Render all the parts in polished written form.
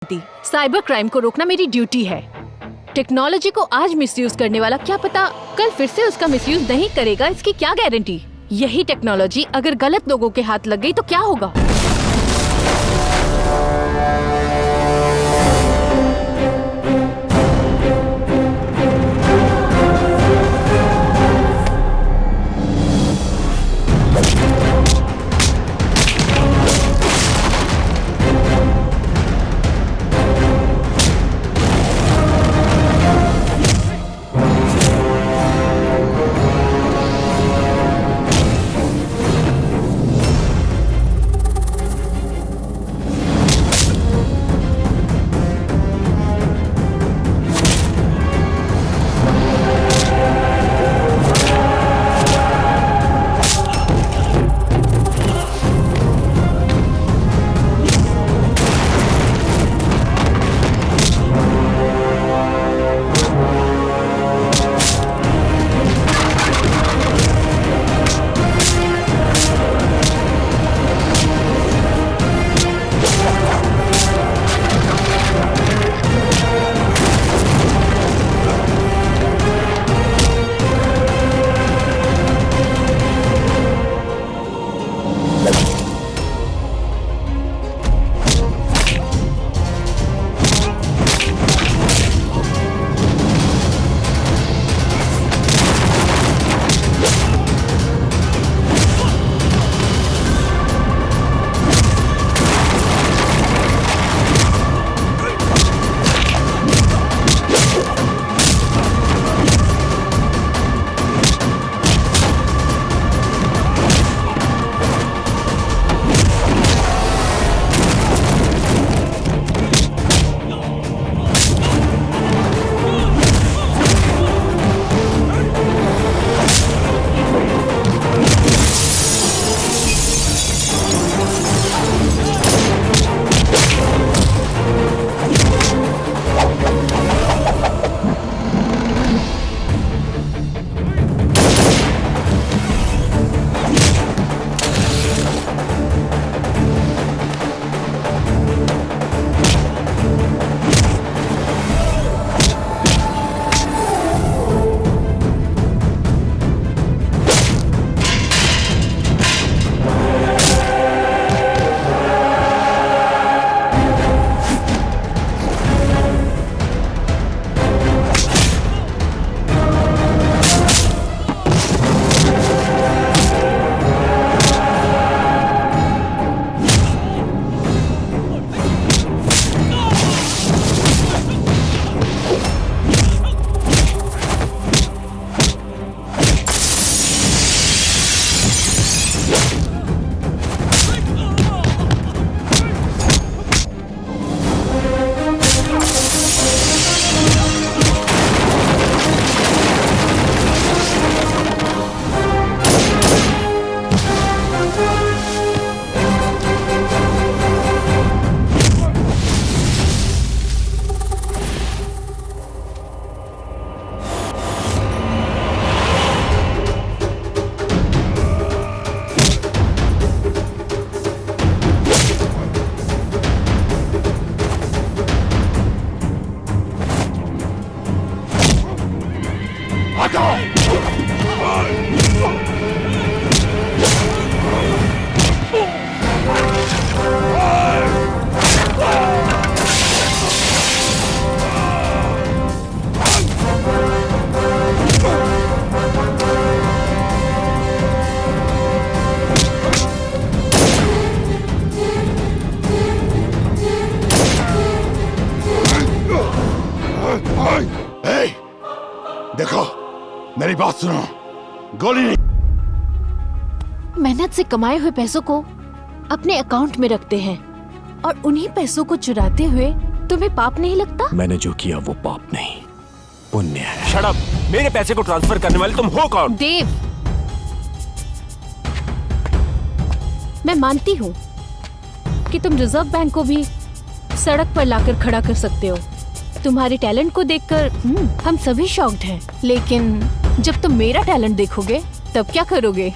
Cyber crime को रोकना मेरी ड्यूटी है। टेक्नोलॉजी को आज मिसयूज करने वाला क्या पता कल फिर से उसका मिसयूज नहीं करेगा, इसकी क्या गारंटी। यही टेक्नोलॉजी अगर गलत लोगों के हाथ लग गई तो क्या होगा। देखो मेरी बात सुनो, गोली नहीं। मेहनत से कमाए हुए पैसों को अपने अकाउंट में रखते हैं और उन्हीं पैसों को चुराते हुए तुम्हें पाप नहीं लगता? मैंने जो किया वो पाप नहीं पुण्य है। Shut up! मेरे पैसे को ट्रांसफर करने वाले तुम हो कौन? देव, मैं मानती हूँ कि तुम रिजर्व बैंक को भी सड़क पर लाकर खड़ा कर सकते हो। तुम्हारे टैलेंट को देखकर हम सभी शॉक्ड हैं। लेकिन जब तुम मेरा टैलेंट देखोगे तब क्या करोगे?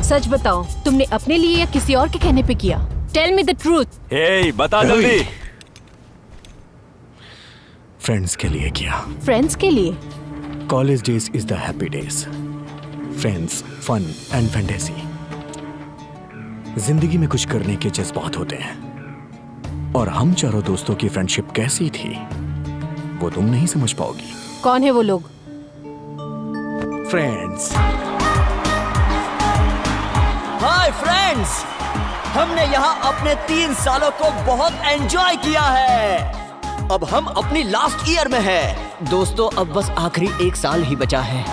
सच बताओ, तुमने अपने लिए या किसी और के कहने पे किया? Tell me the truth. Hey, बता जल्दी। फ्रेंड्स के लिए किया। फ्रेंड्स के लिए? College days is the happy days, friends, fun and fantasy. जिंदगी में कुछ करने के जज्बात होते हैं, और हम चारों दोस्तों की फ्रेंडशिप कैसी थी वो तुम नहीं समझ पाओगी। कौन है वो लोग? फ्रेंड्स। हाय फ्रेंड्स, हमने यहाँ अपने 3 सालों को बहुत एंजॉय किया है। अब हम अपनी लास्ट ईयर में हैं। दोस्तों, अब बस आखिरी 1 साल ही बचा है।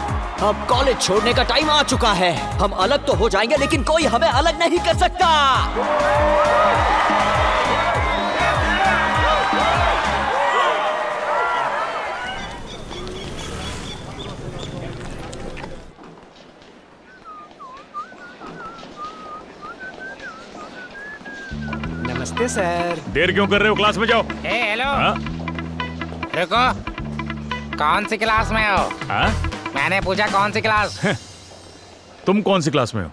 अब कॉलेज छोड़ने का टाइम आ चुका है। हम अलग तो हो जाएंगे, लेकिन कोई हमें अलग नहीं कर सकता। नमस्ते सर। देर क्यों कर रहे हो? क्लास में जाओ। हेलो। हाँ? रुको, कौन सी क्लास में हो? हाँ? मैंने पूछा कौन सी क्लास? तुम कौन सी क्लास में हो?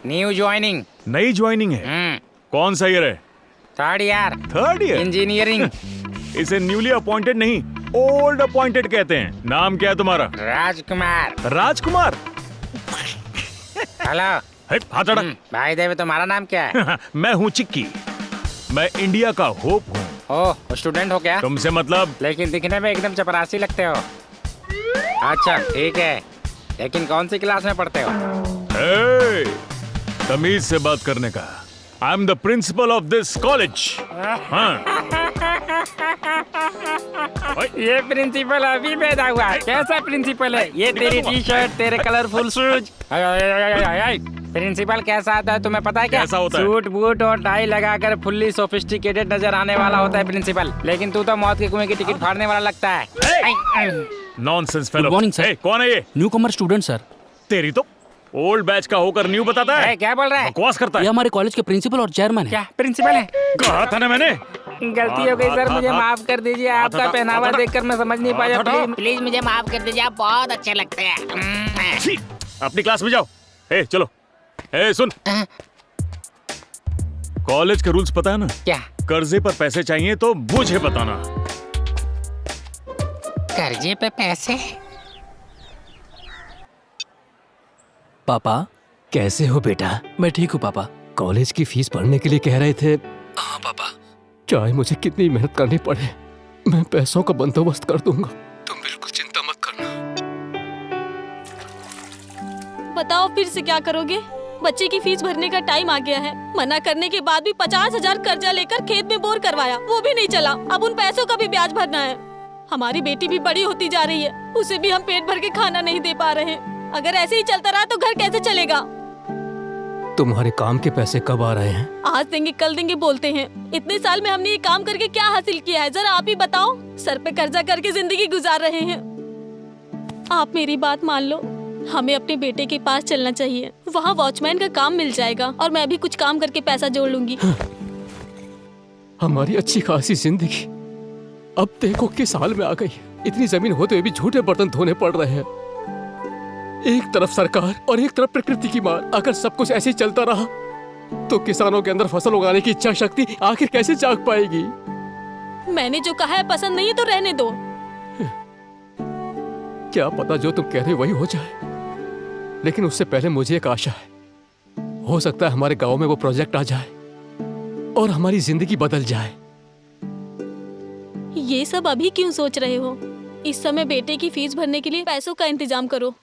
New joining. नई ज्वाइनिंग है? कौन सा ईयर है? 3rd year. 3rd year? Engineering. इसे न्यूली अपॉइंटेड नहीं, ओल्ड अपॉइंटेड कहते हैं। नाम क्या है तुम्हारा? राजकुमार। राजकुमार? हेलो। हाथ हटा। भाई देव, तुम्हारा नाम क्या है? मैं हूँ चिक्की। मैं इंडिया का होप हूँ। ओह, स्टूडेंट हो क्या? तुमसे मतलब? लेकिन दिखने में एकदम चपरासी लगते हो। अच्छा ठीक है, लेकिन कौन सी क्लास में पढ़ते हो? तमीज से बात करने का। I am the principle of this college. ये प्रिंसिपल अभी पैदा हुआ है। कैसा प्रिंसिपल है ये? तेरी टी शर्ट, तेरे कलरफुल शूज। प्रिंसिपल कैसा आता है तुम्हें पता है क्या? कैसा होता है? सूट बूट और टाई लगाकर फुल्ली सोफिस्टिकेटेड नजर आने वाला होता है प्रिंसिपल। लेकिन तू तो मौत के कुएं की टिकट फाड़ने वाला लगता है। Nonsense fellow. Good morning, sir. कौन है ये? न्यू कमर स्टूडेंट सर। तेरी तो ओल्ड बैच का होकर न्यू बताता है। क्या बोल रहा है? बकवास करता ये है। हमारे कॉलेज के प्रिंसिपल और चेयरमैन है। क्या प्रिंसिपल है? कहा था ना मैंने। गलती हो गई सर, मुझे माफ कर दीजिए। आपका पहनावा देखकर मैं समझ नहीं पाया। प्लीज मुझे माफ कर दीजिए, आप बहुत अच्छे लगते हैं। छी, अपनी क्लास में जाओ। चलो। सुन, कॉलेज के रूल्स पता है ना? क्या? कर्जे पर पैसे चाहिए तो मुझे बताना। कर्जे पे पैसे? पापा कैसे हो बेटा? मैं ठीक हूँ पापा। कॉलेज की फीस भरने के लिए कह रहे थे। हाँ पापा। चाहे मुझे कितनी मेहनत करनी पड़े, मैं पैसों का बंदोबस्त कर दूंगा। तुम बिल्कुल चिंता मत करना। बताओ फिर से क्या करोगे? बच्चे की फीस भरने का टाइम आ गया है। मना करने के बाद भी 50,000 कर्जा लेकर खेत में बोर करवाया, वो भी नहीं चला। अब उन पैसों का भी ब्याज भरना है। हमारी बेटी भी बड़ी होती जा रही है, उसे भी हम पेट भर के खाना नहीं दे पा रहे। अगर ऐसे ही चलता रहा तो घर कैसे चलेगा? तुम्हारे काम के पैसे कब आ रहे हैं? आज देंगे कल देंगे बोलते हैं। इतने साल में हमने ये काम करके क्या हासिल किया है, जरा आप ही बताओ। सर पे कर्जा करके जिंदगी गुजार रहे हैं। आप मेरी बात मान लो, हमें अपने बेटे के पास चलना चाहिए। वहाँ वॉचमैन का काम मिल जाएगा और मैं भी कुछ काम करके पैसा जोड़ लूंगी। हमारी अच्छी खासी जिंदगी अब देखो किस हाल में आ गई। इतनी जमीन होते हुए भी झूठे बर्तन धोने पड़ रहे हैं। एक तरफ सरकार और एक तरफ प्रकृति की मार। अगर सब कुछ ऐसे ही चलता रहा तो किसानों के अंदर फसल उगाने की इच्छा शक्ति आखिर कैसे जाग पाएगी? मैंने जो कहा है पसंद नहीं है तो रहने दो। क्या पता जो तुम कह रहे हो वही हो जाए, लेकिन उससे पहले मुझे एक आशा है। हो सकता है हमारे गांव में वो प्रोजेक्ट आ जाए और हमारी जिंदगी बदल जाए। ये सब अभी क्यों सोच रहे हो? इस समय बेटे की फीस भरने के लिए पैसों का इंतजाम करो।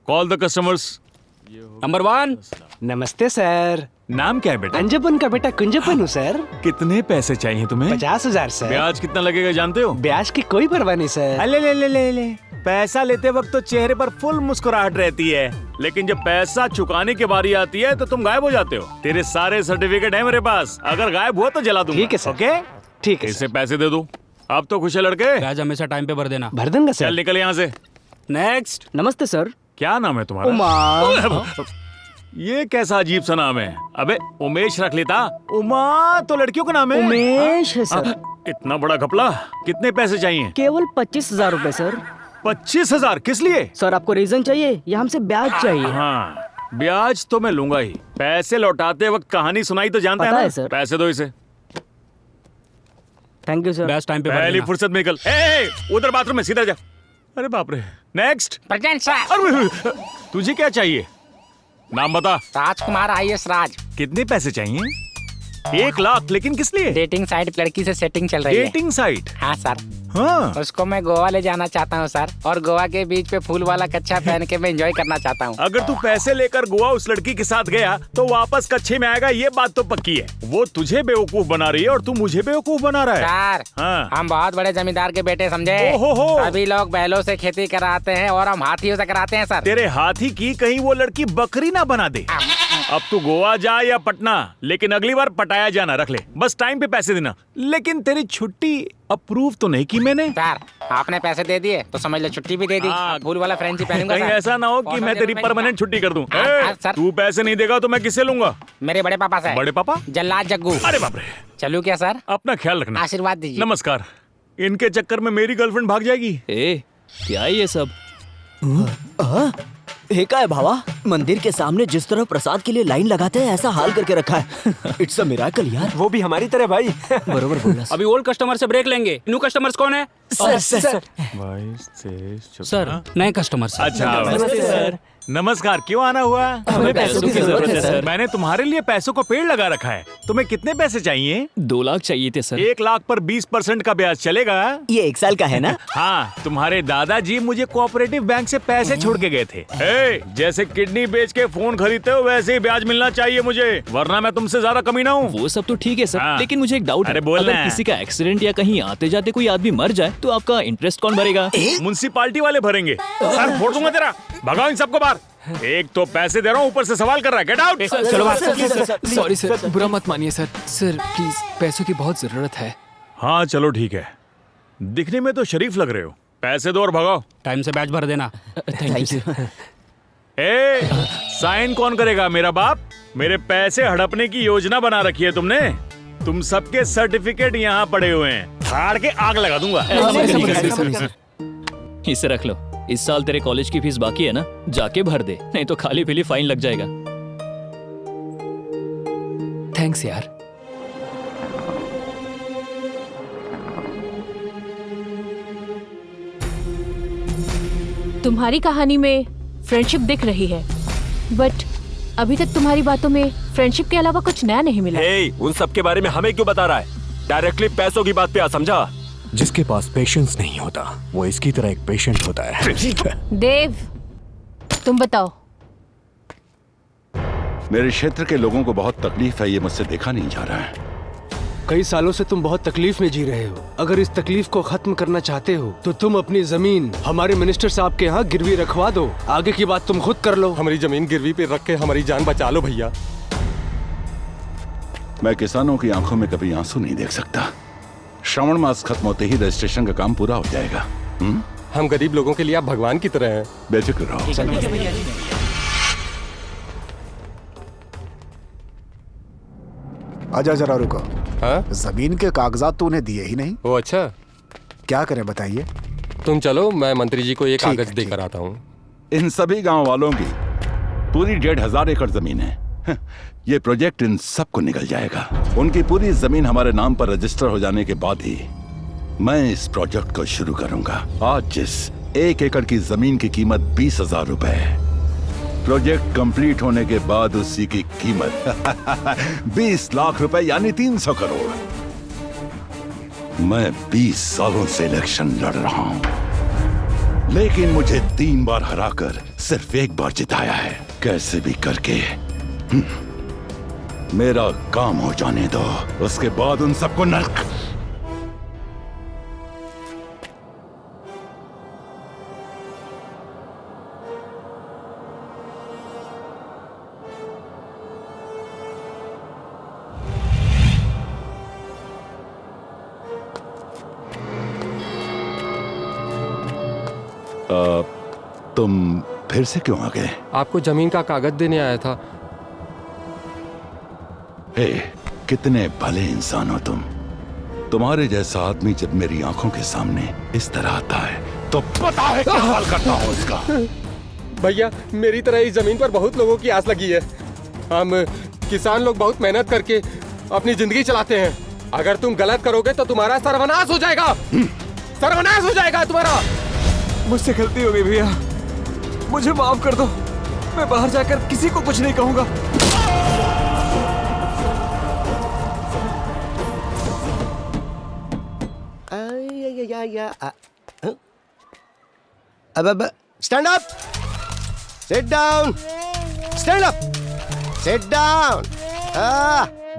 Call the customers. नंबर 1। नमस्ते सर। नाम क्या है बेटा? अंजपन का बेटा कुंजपन हूँ सर। कितने पैसे चाहिए तुम्हें? 50,000 सर। ब्याज कितना लगेगा जानते हो? ब्याज की कोई परवाह नहीं सर। अले ले ले ले ले। पैसा लेते वक्त तो चेहरे पर फुल मुस्कुराहट रहती है, लेकिन जब पैसा चुकाने की बारी आती है तो तुम गायब हो जाते हो। तेरे सारे सर्टिफिकेट हैं मेरे पास, अगर गायब हुआ तो जला दूंगा। ठीक है सर। ओके? ठीक है इसे पैसे दे दो। अब तो खुश है लड़के। ब्याज हमेशा टाइम पे भर देना। भर दूंगा सर। चल निकल यहाँ से। नेक्स्ट। नमस्ते सर। क्या नाम है तुम्हारा? उमा। ये कैसा अजीब सा नाम है? अबे उमेश रख लेता। उमा तो लड़कियों का नाम है। उमेश है सर। इतना बड़ा घपला। कितने पैसे चाहिए? केवल 25,000 रुपए सर। 25,000? किस लिए? सर आपको रीजन चाहिए या हमसे ब्याज चाहिए? हाँ, ब्याज तो मैं लूंगा ही। पैसे लौटाते वक्त कहानी सुनाई तो जानता पता है है ना? सर। पैसे दो इसे। Thank you sir. Batch time पे भर पहली देना। फुर्सत में निकल। ए, उधर बाथरूम में सीधा जा। अरे बाप रे। नेक्स्ट। Present sir. अरे तुझे क्या चाहिए? नाम बता। राजकुमार IAS राज। कितने पैसे चाहिए? 1 लाख। लेकिन किस लिए? डेटिंग साइट लड़की से सेटिंग चल रही है। Dating site? हाँ सर। हाँ। उसको मैं गोवा ले जाना चाहता हूँ सर, और गोवा के बीच पे फूल वाला कच्छा पहन के मैं एंजॉय करना चाहता हूँ। अगर तू पैसे लेकर गोवा उस लड़की के साथ गया तो वापस कच्छे में आएगा, ये बात तो पक्की है। वो तुझे बेवकूफ बना रही है और तू मुझे बेवकूफ बना रहा है। सर हाँ। हम बहुत बड़े जमींदार के बेटे समझे। ओहो। सभी लोग बैलों से खेती कराते हैं और हम हाथियों से कराते हैं सर। तेरे हाथी की कहीं वो लड़की बकरी ना बना दे। अब तू गोवा जा या पटना, लेकिन अगली बार पटाया जाना रख ले। बस टाइम पे पैसे देना। लेकिन तेरी छुट्टी अप्रूव तो नहीं की मैंने। सर आपने पैसे दे दिए तो समझ लो छुट्टी भी दे दी। हाँ। फूल वाला फ्रेंच ही पहनूंगा कहीं सर। ऐसा ना हो कि मैं तेरी परमानेंट छुट्टी कर दूं। हाँ, सर। तू पैसे नहीं देगा तो मैं किससे लूंगा? मेरे बड़े पापा से। बड़े पापा? जल्लाद जग्गू। अरे बाप रे। चलूं क्या सर? अपना ख्याल रखना। आशीर्वाद दीजिए। नमस्कार। इनके चक्कर में मेरी गर्लफ्रेंड भाग जाएगी। ए, क्या ये सब? का है भावा? मंदिर के सामने जिस तरह प्रसाद के लिए लाइन लगाते हैं ऐसा हाल करके रखा है। इट्स अ मिरेकल यार। वो भी हमारी तरह भाई। बरोबर बोला। अभी ओल्ड कस्टमर से ब्रेक लेंगे। न्यू कस्टमर्स कौन है? सर सर नए कस्टमर्स। अच्छा सर। नमस्कार। क्यों आना हुआ? हमें पैसों की जरूरत है सर। मैंने तुम्हारे लिए पैसों का पेड़ लगा रखा है। तुम्हें कितने पैसे चाहिए? 2 लाख चाहिए थे सर। 1 लाख पर 20% का ब्याज चलेगा? ये 1 साल का है ना? हाँ, तुम्हारे दादाजी मुझे कोऑपरेटिव बैंक से पैसे छोड़ के गए थे। जैसे किडनी बेच के फोन खरीदते हो वैसे ही ब्याज मिलना चाहिए मुझे, वरना मैं तुमसे ज्यादा कमीना हूँ। वो सब तो ठीक है सर, हाँ। लेकिन मुझे एक डाउट अरे है। बोल अगर ना। किसी का एक्सीडेंट या कहीं आते जाते कोई आदमी मर जाए तो आपका इंटरेस्ट कौन भरेगा? म्युनिसिपालिटी वाले भरेंगे। सर फोड़ दूंगा तेरा। भगाओ इन सबको बाहर। एक तो पैसे दे रहा हूँ, ऊपर से सवाल कर रहा है। Get out. चलो सॉरी सर, बुरा मत मानिए सर। सर प्लीज, पैसों की बहुत जरूरत है। हाँ चलो ठीक है। दिखने में तो शरीफ लग रहे हो। पैसे दो और भगाओ। टाइम से बैच भर देना। Thank you. साइन कौन करेगा? मेरा बाप। मेरे पैसे हड़पने की योजना बना रखी है तुमने। तुम सबके सर्टिफिकेट यहाँ पड़े हुए हैं। फाड़ के आग लगा दूंगा। इसे रख लो। इस साल तेरे कॉलेज की फीस बाकी है ना, जाके भर दे, नहीं तो खाली पीली फाइन लग जाएगा। थैंक्स यार। तुम्हारी कहानी में फ्रेंडशिप दिख रही है, बट अभी तक तुम्हारी बातों में फ्रेंडशिप के अलावा कुछ नया नहीं मिला। उन सब के बारे में हमें क्यों बता रहा है? डायरेक्टली पैसों की बात पे आ, समझा? जिसके पास पेशेंस नहीं होता वो इसकी तरह एक पेशेंट होता है। देव, तुम बताओ। मेरे क्षेत्र के लोगों को बहुत तकलीफ है, ये मुझसे देखा नहीं जा रहा है। कई सालों से तुम बहुत तकलीफ में जी रहे हो। अगर इस तकलीफ को खत्म करना चाहते हो तो तुम अपनी जमीन हमारे मिनिस्टर साहब के यहाँ गिरवी रखवा दो। आगे की बात तुम खुद कर लो। हमारी जमीन गिरवी पे रख के हमारी जान बचा लो भैया। मैं किसानों की आंखों में कभी आंसू नहीं देख सकता। श्रावण मास खत्म होते ही रजिस्ट्रेशन का काम पूरा हो जाएगा। हम गरीब लोगों के लिए आप भगवान की तरह हैं। बेफिक्र रहो। आजा जरा रुको। हाँ? जमीन के कागजात तो उन्हें दिए ही नहीं। ओ अच्छा, क्या करें बताइए? तुम चलो, मैं मंत्री जी को ये कागज देकर आता हूँ। इन सभी गांव वालों की पूरी 1,500 एकड़ जमीन है। ये प्रोजेक्ट इन सबको निकल जाएगा। उनकी पूरी जमीन हमारे नाम पर रजिस्टर हो जाने के बाद ही मैं इस प्रोजेक्ट को शुरू करूंगा। आज जिस 1 एकड़ की जमीन की कीमत 20,000 रुपए है, प्रोजेक्ट कंप्लीट होने के बाद उसी की कीमत 20 लाख रुपए यानी 300 करोड़। मैं 20 सालों से इलेक्शन लड़ रहा हूं, लेकिन मुझे 3 बार हराकर सिर्फ 1 बार जिताया है। कैसे भी करके मेरा काम हो जाने दो, उसके बाद उन सबको नर्क। तुम फिर से क्यों आ गए? आपको जमीन का कागज देने आया था। हे, कितने भले इंसान हो तुम। तुम्हारे जैसा आदमी जब मेरी आंखों के सामने इस तरह आता है तो पता है क्या हाल करता हूँ उसका। भैया, मेरी तरह इस जमीन पर बहुत लोगों की आस लगी है। हम किसान लोग बहुत मेहनत करके अपनी जिंदगी चलाते हैं। अगर तुम गलत करोगे तो तुम्हारा सर्वनाश हो जाएगा। सर्वनाश हो जाएगा तुम्हारा। मुझसे गलती हो गई भैया, मुझे माफ कर दो। मैं बाहर जाकर किसी को कुछ नहीं कहूंगा। अब stand up, sit down, stand up, sit down.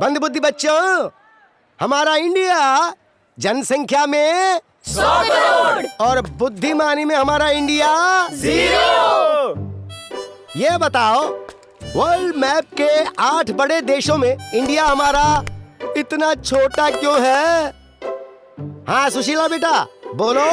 बंद बुद्धि बच्चों, हमारा इंडिया जनसंख्या में 100 करोड़ और बुद्धिमानी में हमारा इंडिया 0। ये बताओ, वर्ल्ड मैप के 8 बड़े देशों में इंडिया हमारा इतना छोटा क्यों है? हाँ सुशीला बेटा बोलो।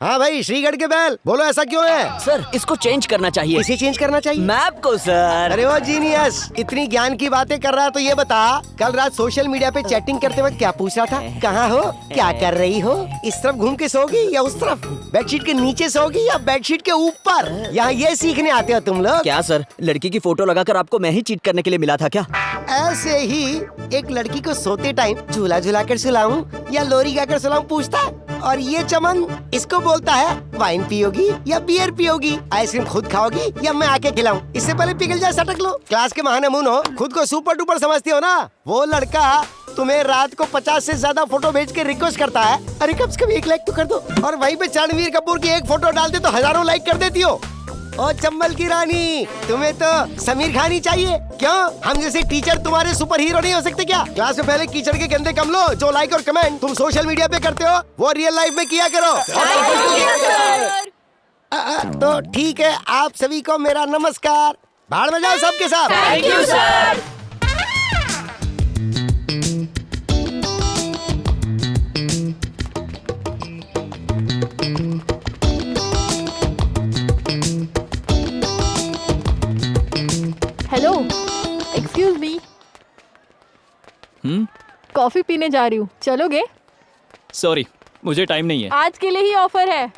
हाँ भाई श्रीगढ़ के बैल बोलो, ऐसा क्यों है? सर इसको चेंज करना चाहिए। इसे चेंज करना चाहिए? मैप को सर। अरे वो जीनियस, इतनी ज्ञान की बातें कर रहा है तो ये बता, कल रात सोशल मीडिया पे चैटिंग करते वक्त क्या पूछ रहा था? कहाँ हो, क्या कर रही हो, इस तरफ घूम के सोगी या उस तरफ, बेडशीट के नीचे सोगी या बेडशीट के ऊपर? यहाँ ये सीखने आते हो तुम लोग? क्या सर, लड़की की फोटो लगाकर आपको मैं ही चीट करने के लिए मिला था क्या? ऐसे ही एक लड़की को सोते टाइम झूला झूला कर सुलाऊं या लोरी गाकर सुलाऊं पूछता है, और ये चमन इसको बोलता है वाइन पियोगी या बियर पियोगी, आइसक्रीम खुद खाओगी या मैं आके खिलाऊं? इससे पहले पिघल जाए सटक लो। क्लास के महाने मुन हो, खुद को सुपर डुपर समझती हो ना? वो लड़का तुम्हें रात को 50 से ज्यादा फोटो भेज के रिक्वेस्ट करता है, अरे कम से कम 1 लाइक तो कर दो, और वहीं पे रणवीर कपूर की एक फोटो डाल दे तो हजारों लाइक कर देती हो। ओ चंबल की रानी, तुम्हें तो समीर खान ही चाहिए। क्यों, हम जैसे टीचर तुम्हारे सुपर हीरो नहीं हो सकते क्या? क्लास में पहले कीचड़ के गंदे कम लो, जो लाइक और कमेंट तुम सोशल मीडिया पे करते हो वो रियल लाइफ में किया करो। तो ठीक है, आप सभी को मेरा नमस्कार। भाड़ में जाओ सबके साथ। Thank you sir. Hello, excuse me, coffee पीने जा रही हूँ, चलोगे? सॉरी, मुझे टाइम नहीं है। आज के लिए ही ऑफर है।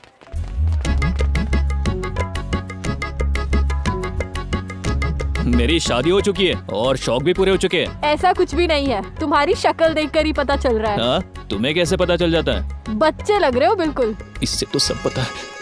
मेरी शादी हो चुकी है और शौक भी पूरे हो चुके हैं। ऐसा कुछ भी नहीं है, तुम्हारी शक्ल देखकर ही पता चल रहा है। हाँ, तुम्हें कैसे पता चल जाता है? बच्चे लग रहे हो बिल्कुल। इससे तो सब पता है।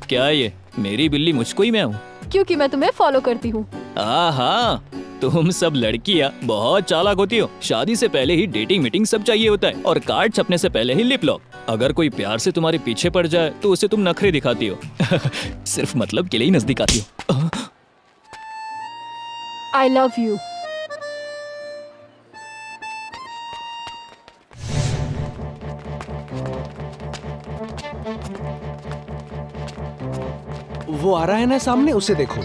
क्या ये मेरी बिल्ली मुझको ही मैं हूँ? क्योंकि मैं तुम्हें फॉलो करती हूँ। हाँ, तुम सब लड़कियाँ बहुत चालाक होती हो। शादी से पहले ही डेटिंग मीटिंग सब चाहिए होता है, और कार्ड छपने से पहले ही लिप लॉक। अगर कोई प्यार से तुम्हारे पीछे पड़ जाए तो उसे तुम नखरे दिखाती हो। सिर्फ मतलब के लिए ही नजदीक आती हो। I love you. वो आ रहा है ना सामने, उसे देखो।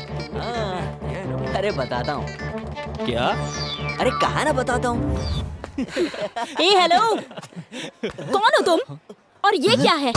अरे बताता हूँ। क्या? अरे कहा ना बताता हूँ। ए हेलो, कौन हो तुम और ये क्या है?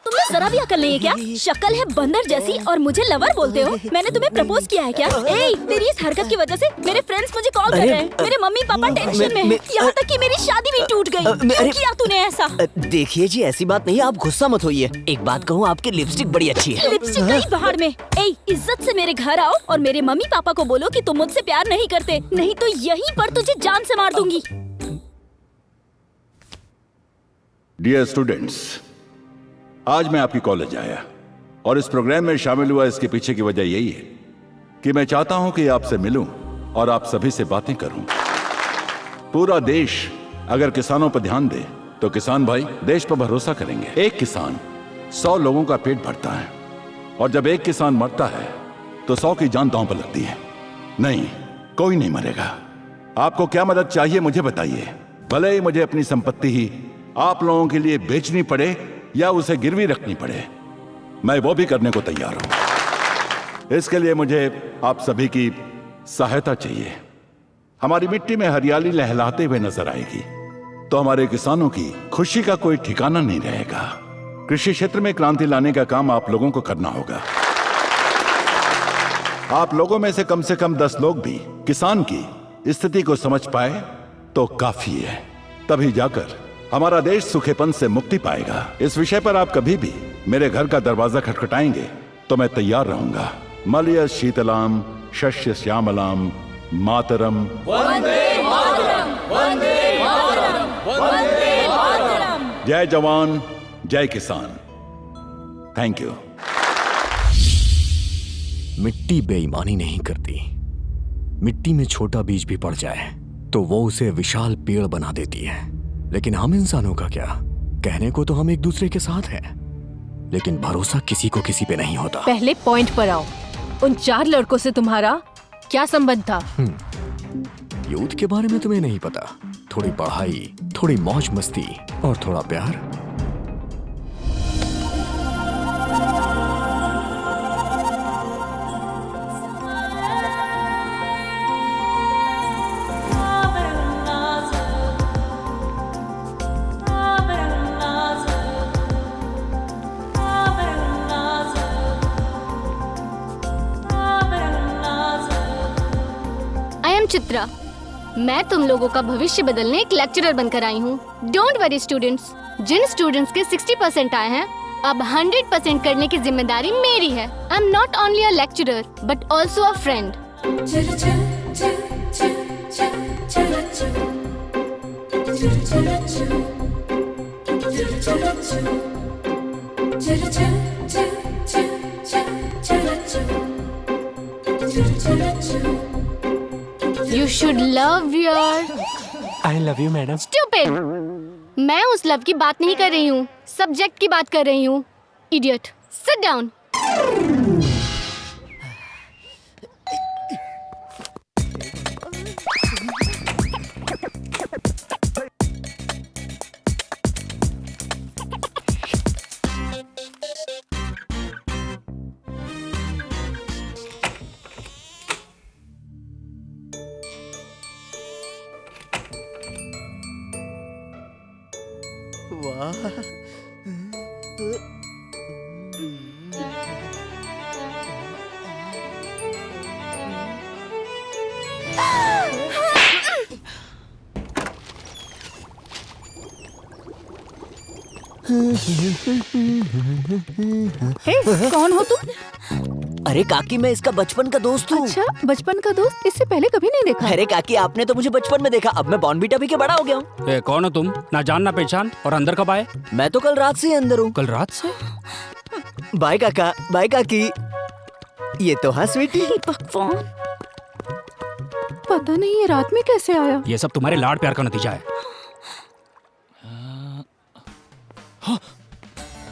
तुम्हें जरा भी अकल नहीं है क्या? शक्ल है बंदर जैसी और मुझे लवर बोलते हो? मैंने तुम्हें प्रपोज किया है क्या? ए, तेरी इस हरकत की वजह से मेरे फ्रेंड्स मुझे कॉल कर रहे हैं। मेरे मम्मी पापा टेंशन में हैं। यहाँ तक कि मेरी शादी भी टूट गई। क्यों किया तूने ऐसा? देखिए जी, ऐसी बात नहीं, आप गुस्सा मत होइए। एक बात कहूँ, आपकी लिपस्टिक बड़ी अच्छी है। लिपस्टिक गई बाहर में। ए, इज्जत से मेरे घर आओ और मेरे मम्मी पापा को बोलो कि तुम मुझसे प्यार नहीं करते, नहीं तो यहीं पर तुझे जान से मार दूंगी। डियर स्टूडेंट्स, आज मैं आपकी कॉलेज आया और इस प्रोग्राम में शामिल हुआ। इसके पीछे की वजह यही है कि मैं चाहता हूं कि आपसे मिलूं और आप सभी से बातें करूं। पूरा देश अगर किसानों पर ध्यान दे तो किसान भाई देश पर भरोसा करेंगे। एक किसान 100 लोगों का पेट भरता है, और जब एक किसान मरता है तो 100 की जान दांव पर लगती है। नहीं, कोई नहीं मरेगा। आपको क्या मदद चाहिए मुझे बताइए, भले ही मुझे अपनी संपत्ति ही आप लोगों के लिए बेचनी पड़े या उसे गिरवी रखनी पड़े, मैं वो भी करने को तैयार हूं। इसके लिए मुझे आप सभी की सहायता चाहिए। हमारी मिट्टी में हरियाली लहलाते हुए नजर आएगी तो हमारे किसानों की खुशी का कोई ठिकाना नहीं रहेगा। कृषि क्षेत्र में क्रांति लाने का काम आप लोगों को करना होगा। आप लोगों में से कम 10 लोग भी किसान की स्थिति को समझ पाए तो काफी है। तभी जाकर हमारा देश सूखेपन से मुक्ति पाएगा। इस विषय पर आप कभी भी मेरे घर का दरवाजा खटखटाएंगे तो मैं तैयार रहूंगा। मलय शीतलाम शस्य श्यामलाम मातरम वंदे मातरम, वंदे मातरम, वंदे मातरम। जय जवान जय किसान। Thank you. मिट्टी बेईमानी नहीं करती। मिट्टी में छोटा बीज भी पड़ जाए तो वो उसे विशाल पेड़ बना देती है। लेकिन हम इंसानों का क्या? कहने को तो हम एक दूसरे के साथ हैं, लेकिन भरोसा किसी को किसी पे नहीं होता। पहले पॉइंट पर आओ। उन 4 लड़कों से तुम्हारा क्या संबंध था? यूथ के बारे में तुम्हें नहीं पता। थोड़ी पढ़ाई, थोड़ी मौज मस्ती और थोड़ा प्यार। चित्रा, मैं तुम लोगों का भविष्य बदलने एक लेक्चरर बनकर आई हूँ। डोंट वरी स्टूडेंट्स, जिन स्टूडेंट्स के 60% आए हैं, अब 100% करने की जिम्मेदारी मेरी है। I am not only a lecturer but also a friend. You should love your... I love you, madam. Stupid! मैं उस लव की बात नहीं कर रही हूँ, सब्जेक्ट की बात कर रही हूँ। Idiot! Sit down! कौन हो तुम? अरे काकी, मैं इसका बचपन का दोस्त हूँ। अच्छा, बचपन का दोस्त? इससे पहले कभी नहीं देखा। अरे काकी, आपने तो मुझे बचपन में देखा, अब मैं बॉर्नवीटा पी के बड़ा हो गया हूँ। कौन हो तुम? ना जान ना पहचान, और अंदर कब आए? मैं तो कल रात से ही अंदर हूँ। कल रात से? बाय काका, बाय काकी। ये तो हाँ स्वीटी। पता नहीं ये रात में कैसे आया। ये सब तुम्हारे लाड प्यार का नतीजा है।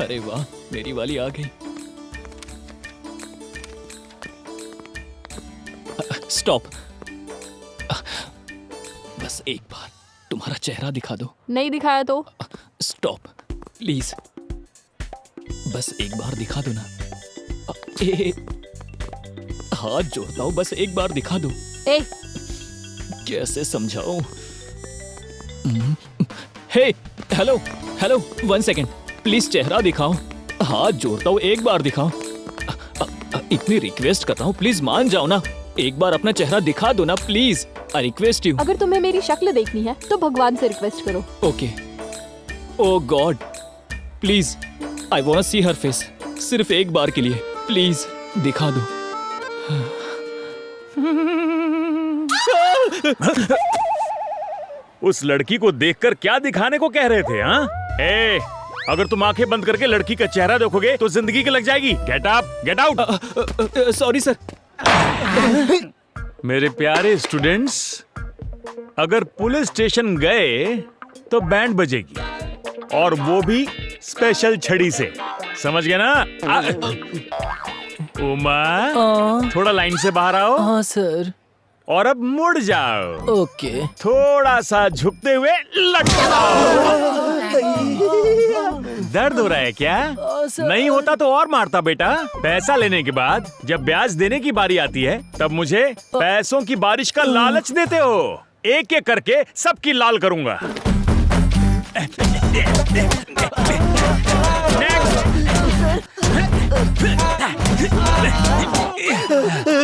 अरे वाह, मेरी वाली आ गई। स्टॉप। बस एक बार तुम्हारा चेहरा दिखा दो। नहीं दिखाया तो? स्टॉप प्लीज, बस एक बार दिखा दो ना। हाथ जोड़ता हूँ, बस एक बार दिखा दो। कैसे समझाऊं? हे, हेलो हेलो, 1 सेकेंड प्लीज, चेहरा दिखाओ। हाथ जोड़ता हूँ, एक बार दिखाओ। इतनी रिक्वेस्ट कर रहा हूँ, प्लीज मान जाओ ना। एक बार अपना चेहरा दिखा दो ना प्लीज, आई रिक्वेस्ट यू। अगर तुम्हें मेरी शक्ल देखनी है तो भगवान से रिक्वेस्ट करो। Okay. Oh God, please I want to see her face. सिर्फ एक बार के लिए प्लीज दिखा दो। उस लड़की को देखकर क्या दिखाने को कह रहे थे? हाँ, अगर तुम आंखें बंद करके लड़की का चेहरा देखोगे तो जिंदगी की लग जाएगी। Get up, get out. Sorry sir. मेरे प्यारे स्टूडेंट्स, अगर पुलिस स्टेशन गए तो बैंड बजेगी, और वो भी स्पेशल छड़ी से। समझ गए ना? उमा, थोड़ा लाइन से बाहर आओ। हाँ सर। और अब मुड़ जाओ। ओके। थोड़ा सा झुकते हुए लटकाओ। दर्द हो रहा है क्या? नहीं होता तो और मारता बेटा। पैसा लेने के बाद जब ब्याज देने की बारी आती है तब मुझे पैसों की बारिश का लालच देते हो। एक एक करके सबकी लाल करूंगा।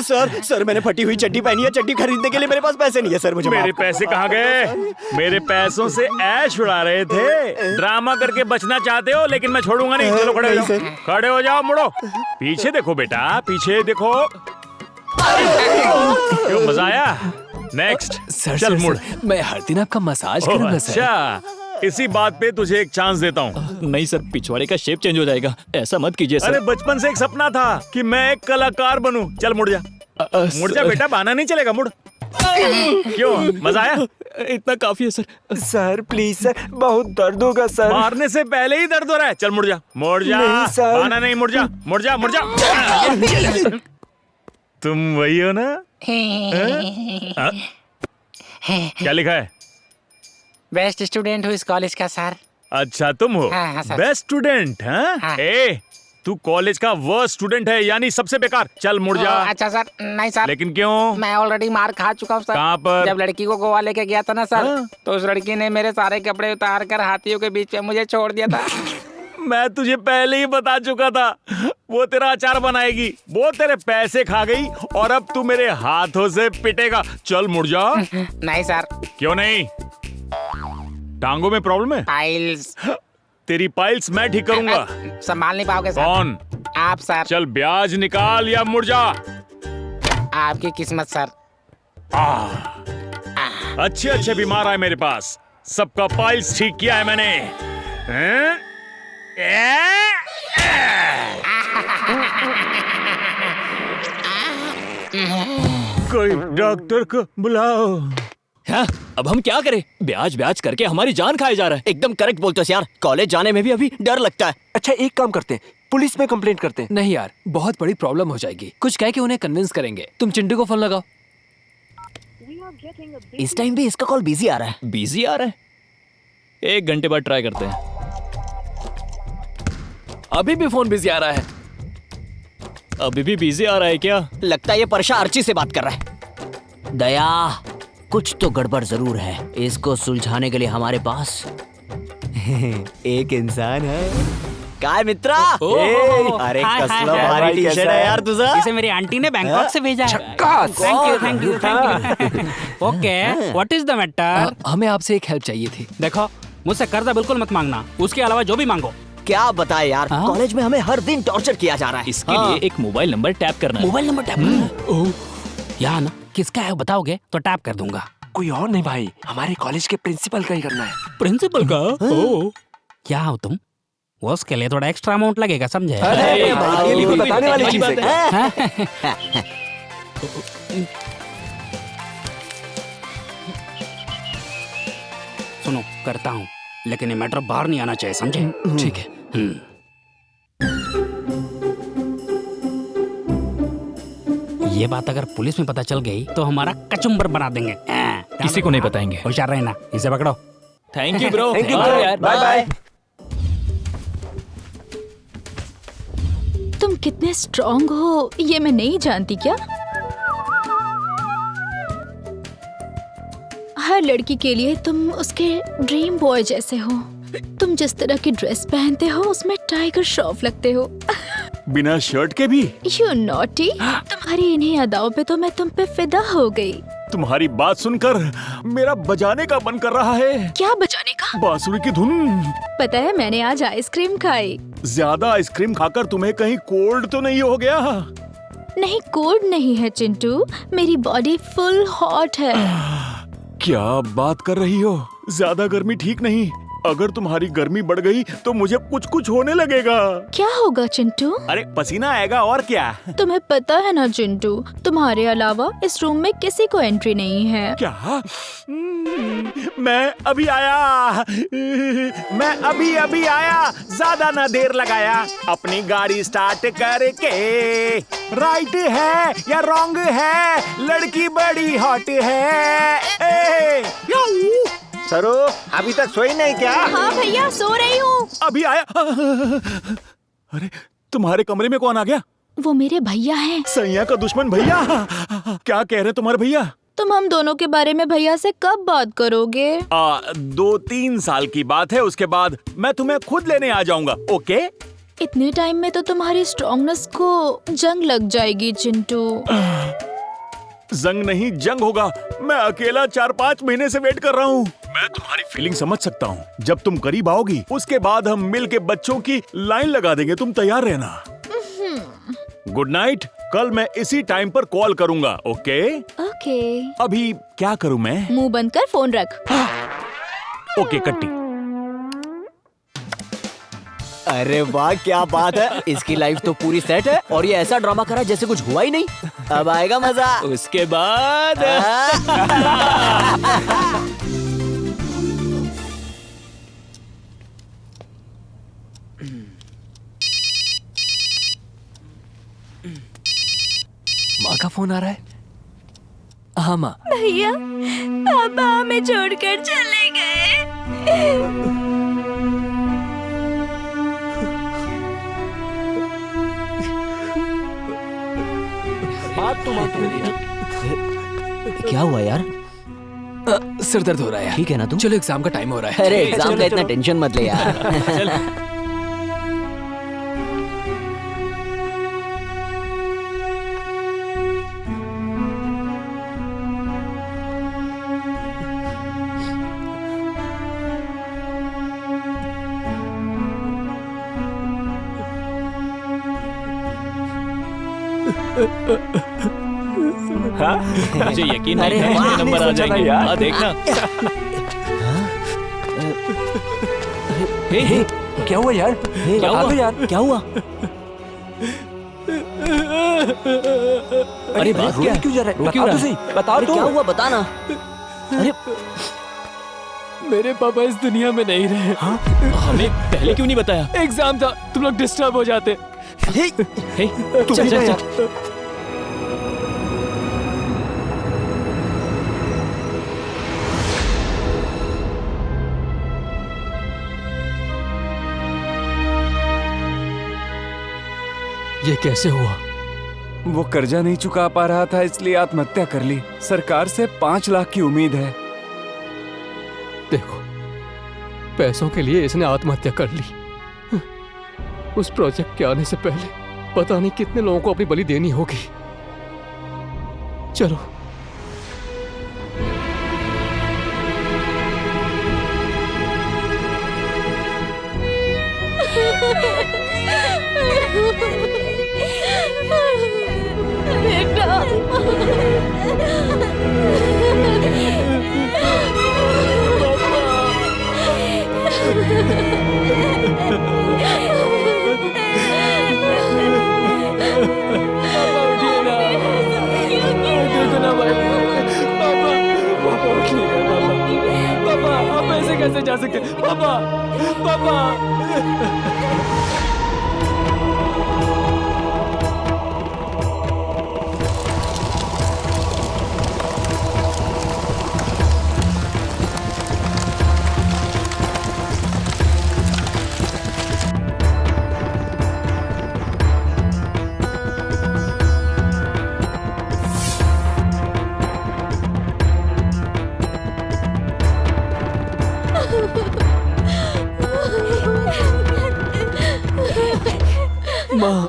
सर मैंने फटी हुई चड्डी पहनी है, चड्डी खरीदने के लिए मेरे पास पैसे नहीं है सर, मुझे मेरे पैसे कहाँ गए? मेरे पैसों से ऐश उड़ा रहे थे। ड्रामा करके बचना चाहते हो, लेकिन मैं छोड़ूंगा नहीं। चलो खड़े हो जाओ, खड़े हो जाओ, मुड़ो, पीछे देखो बेटा, पीछे देखो। क्यों, मजा आया? नेक्स्ट चल मुड़। मैं हर दिन आपका मसाज करूंगा सर। अच्छा, इसी बात पे तुझे एक चांस देता हूँ। नहीं सर, पिछवाड़े का शेप चेंज हो जाएगा, ऐसा मत कीजिए सर। अरे बचपन से एक सपना था कि मैं एक कलाकार बनूं। चल मुड़ जा, मुड़ जा बेटा, बहाना नहीं चलेगा, मुड़। क्यों, मजा आया? इतना काफी है सर। सर प्लीज सर, बहुत दर्द होगा सर। मारने से पहले ही दर्द हो रहा है। चल मुड़ जा, मुड़ जा, बहाना नहीं, मुड़ जा, मुड़ जा, मुड़ जा। तुम वही हो ना? क्या लिखा है? बेस्ट स्टूडेंट हूँ इस कॉलेज का सर। अच्छा तुम हो हाँ, सर। Best student? हाँ? ए, तू कॉलेज का वर्स्ट स्टूडेंट है, यानी सबसे बेकार। चल मुड़ जा। अच्छा सर, नहीं सर। लेकिन क्यों? मैं ऑलरेडी मार खा चुका हूँ सर। कहाँ पर? जब लड़की को गोवा लेके गया था ना सर, तो उस लड़की ने मेरे सारे कपड़े उतार कर हाथियों के बीच में मुझे छोड़ दिया था। मैं तुझे पहले ही बता चुका था, वो तेरा अचार बनाएगी, वो तेरे पैसे खा गई, और अब तू मेरे हाथों से पिटेगा। चल मुड़ जा। नहीं सर। क्यों नहीं? टांगों में प्रॉब्लम है? पाइल्स। तेरी पाइल्स मैं ठीक करूंगा। संभाल नहीं पाओगे सर। कौन? आप सर। चल ब्याज निकाल या मुड़ जा। आपकी किस्मत सर। अच्छे अच्छे बीमार आए मेरे पास, सबका पाइल्स ठीक किया है मैंने। हैं? कोई डॉक्टर को बुलाओ। हाँ, अब हम क्या करें? ब्याज ब्याज करके हमारी जान खाए जा रहा है। एकदम करेक्ट बोलते हो यार, कॉलेज जाने में भी अभी डर लगता है। अच्छा एक काम करते हैं, पुलिस में कंप्लेंट करते हैं। नहीं यार, बहुत बड़ी प्रॉब्लम हो जाएगी। कुछ कह के उन्हें कन्विंस करेंगे। तुम चिंटू को फोन लगाओ। इस टाइम भी इसका कॉल बिजी आ रहा है। बिजी आ रहा है? 1 घंटे बाद ट्राई करते हैं। अभी भी फोन बिजी आ रहा है। अभी भी बिजी आ रहा है क्या? लगता है ये परशा अर्ची से बात कर रहा है। दया, कुछ तो गड़बड़ जरूर है, इसको सुलझाने के लिए हमारे पास एक इंसान है। काय मित्रा? अरे कसला भारी टी शर्ट है यार तुझा। इसे मेरी आंटी ने बैंकॉक से भेजा है। Thank you. Okay, what is the matter? हमें आपसे एक हेल्प चाहिए थी। देखो, मुझसे कर्जा बिल्कुल मत मांगना, उसके अलावा जो भी मांगो। क्या बताए यार, कॉलेज में हमें हर दिन टॉर्चर किया जा रहा है। इसके लिए एक मोबाइल नंबर टैप करना है। मोबाइल नंबर टैप करना है? यहाँ ना, किसका है बताओगे तो टैप कर दूंगा। कोई और नहीं भाई, हमारे कॉलेज के प्रिंसिपल का ही करना है। प्रिंसिपल का? क्या हो तुम? वो उसके लिए थोड़ा एक्स्ट्रा अमाउंट लगेगा, समझे? ये भी बताने वाली चीज है। सुनो, करता हूँ, लेकिन ये मैटर बाहर नहीं आना चाहिए, समझे? ठीक है। ये बात अगर पुलिस में पता चल गई तो हमारा कचुम्बर बना देंगे। किसी को नहीं बताएंगे। होशियार रहना, इसे पकड़ो। Thank you bro. Thank you यार, बाय बाय। तुम कितने स्ट्रॉन्ग हो ये मैं नहीं जानती क्या? हर लड़की के लिए तुम उसके ड्रीम बॉय जैसे हो। तुम जिस तरह की ड्रेस पहनते हो उसमें टाइगर श्रॉफ लगते हो। बिना शर्ट के भी? You naughty. तुम्हारी इन्हीं अदाओं पे तो मैं तुम पे फिदा हो गई। तुम्हारी बात सुनकर मेरा बजाने का मन कर रहा है। क्या बजाने का? बांसुरी की धुन। पता है मैंने आज आइसक्रीम खाई। ज्यादा आइसक्रीम खाकर तुम्हें कहीं कोल्ड तो नहीं हो गया? नहीं, कोल्ड नहीं है चिंटू, मेरी बॉडी फुल हॉट है। क्या बात कर रही हो? ज्यादा गर्मी ठीक नहीं। अगर तुम्हारी गर्मी बढ़ गई तो मुझे कुछ कुछ होने लगेगा। क्या होगा चिंटू? अरे पसीना आएगा और क्या। तुम्हें पता है ना चिंटू, तुम्हारे अलावा इस रूम में किसी को एंट्री नहीं है। क्या? मैं अभी आया, मैं अभी आया, ज्यादा ना देर लगाया। अपनी गाड़ी स्टार्ट करके, राइट है या रॉन्ग है, लड़की बड़ी हॉट है। सरो, अभी तक सोई नहीं क्या? हाँ भैया, सो रही हूँ। अभी आया। अरे तुम्हारे कमरे में कौन आ गया? वो मेरे भैया हैं। सैया का दुश्मन भैया? क्या कह रहे तुम्हारे भैया? तुम हम दोनों के बारे में भैया से कब बात करोगे? 2-3 साल की बात है, उसके बाद मैं तुम्हें खुद लेने आ जाऊंगा। ओके? इतने टाइम में तो तुम्हारी स्ट्रांगनेस को जंग लग जाएगी चिंटू। जंग नहीं जंग होगा। मैं अकेला 4-5 महीने से वेट कर रहा हूँ। मैं तुम्हारी फीलिंग समझ सकता हूँ। जब तुम करीब आओगी उसके बाद हम मिल के बच्चों की लाइन लगा देंगे। तुम तैयार रहना। Good night. कल मैं इसी टाइम पर कॉल करूंगा। Okay okay. अभी क्या करूँ मैं? मुंह बंद कर फोन रख। ओके कट्टी। अरे वाह क्या बात है, इसकी लाइफ तो पूरी सेट है और ये ऐसा ड्रामा करा जैसे कुछ हुआ ही नहीं। अब आएगा मजा। उसके बाद माँ का फोन आ रहा है। हाँ माँ। भैया पापा हमें छोड़कर चले गए। बात तो क्या हुआ यार? सिर दर्द हो रहा है यार। ठीक है ना तुम? चलो एग्जाम का टाइम हो रहा है। अरे एग्जाम का इतना टेंशन मत ले यार। मुझे यकीन नहीं है इतने नंबर आ जाएंगे। हाँ देखना। हे, क्या हुआ यार? क्या हुआ यार? क्या हुआ? अरे बात क्या है? क्यों जा रहा है? क्यों रहा है? बताओ तो। क्या हुआ बताना। अरे मेरे पापा इस दुनिया में नहीं रहे। हाँ? हमें पहले क्यों नहीं बताया? एग्जाम था, तुम लोग डिस्टर्ब हो जाते। चल चल चल। ये कैसे हुआ? वो कर्जा नहीं चुका पा रहा था इसलिए आत्महत्या कर ली। सरकार से 5 लाख की उम्मीद है। देखो, पैसों के लिए इसने आत्महत्या कर ली। उस प्रोजेक्ट के आने से पहले पता नहीं कितने लोगों को अपनी बलि देनी होगी। चलो पापा, आप ऐसे कैसे जा सकते? पापा, पापा। माँ,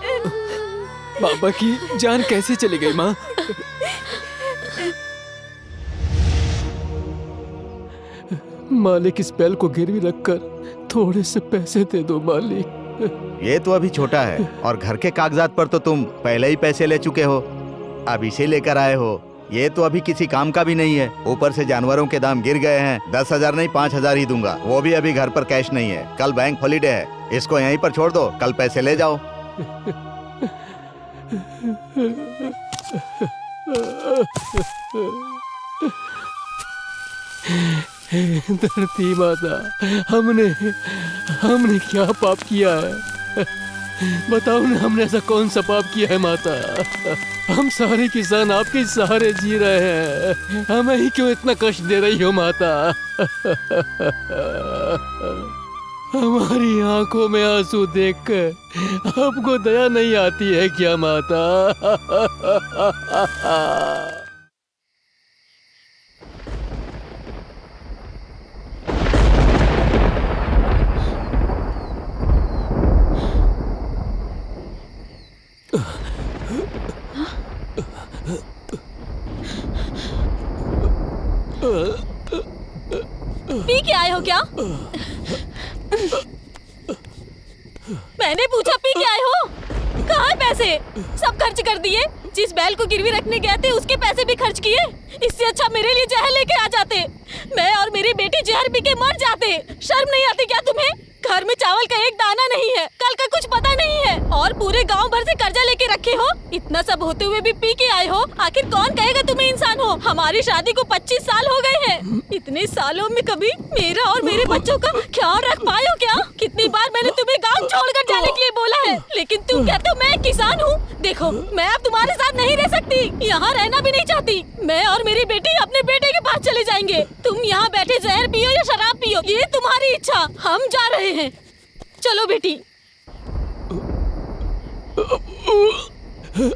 पापा की जान कैसे चली गई माँ? मालिक, इस बैल को गिरवी रखकर थोड़े से पैसे दे दो मालिक। ये तो अभी छोटा है और घर के कागजात पर तो तुम पहले ही पैसे ले चुके हो। अब इसे लेकर आए हो। ये तो अभी किसी काम का भी नहीं है। ऊपर से जानवरों के दाम गिर गए हैं। 10,000 नहीं 5,000 ही दूंगा। वो भी अभी घर पर कैश नहीं है। कल बैंक हॉलीडे है। इसको यहीं पर छोड़ दो, कल पैसे ले जाओ। धरती माता, हमने क्या पाप किया है? बताओ ना, हमने ऐसा कौन सा पाप किया है माता? हम सारे किसान आपके सहारे जी रहे हैं। हमें ही क्यों इतना कष्ट दे रही हो माता? हमारी आंखों में आंसू देखकर आपको दया नहीं आती है क्या माता? पी के आए हो क्या? मैंने पूछा पी के आए हो? कहाँ है पैसे? सब खर्च कर दिए। जिस बैल को गिरवी रखने गए थे उसके पैसे भी खर्च किए। इससे अच्छा मेरे लिए जहर लेके आ जाते। मैं और मेरी बेटी जहर पी के मर जाते। शर्म नहीं आती क्या तुम्हें? घर में चावल का एक दाना नहीं है, कल का कुछ पता नहीं है और पूरे गांव भर से कर्जा लेके रखे हो। इतना सब होते हुए भी पी के आए हो। आखिर कौन कहेगा तुम्हें इंसान हो? हमारी शादी को 25 साल हो गए हैं। इतने सालों में कभी मेरा और मेरे बच्चों का ख्याल रख पाए हो क्या? कितनी बार मैंने तुम्हें गाँव छोड़कर जाने के लिए बोला है, लेकिन तुम कहते हो मैं एक किसान हूँ। देखो, मैं अब तुम्हारे साथ नहीं रह सकती, यहाँ रहना भी नहीं चाहती। मैं और मेरी बेटी अपने बेटे के पास चले जाएंगे। तुम यहाँ बैठे जहर पियो या शराब पियो, ये तुम्हारी इच्छा। हम जा रहे हैं। चलो बेटी।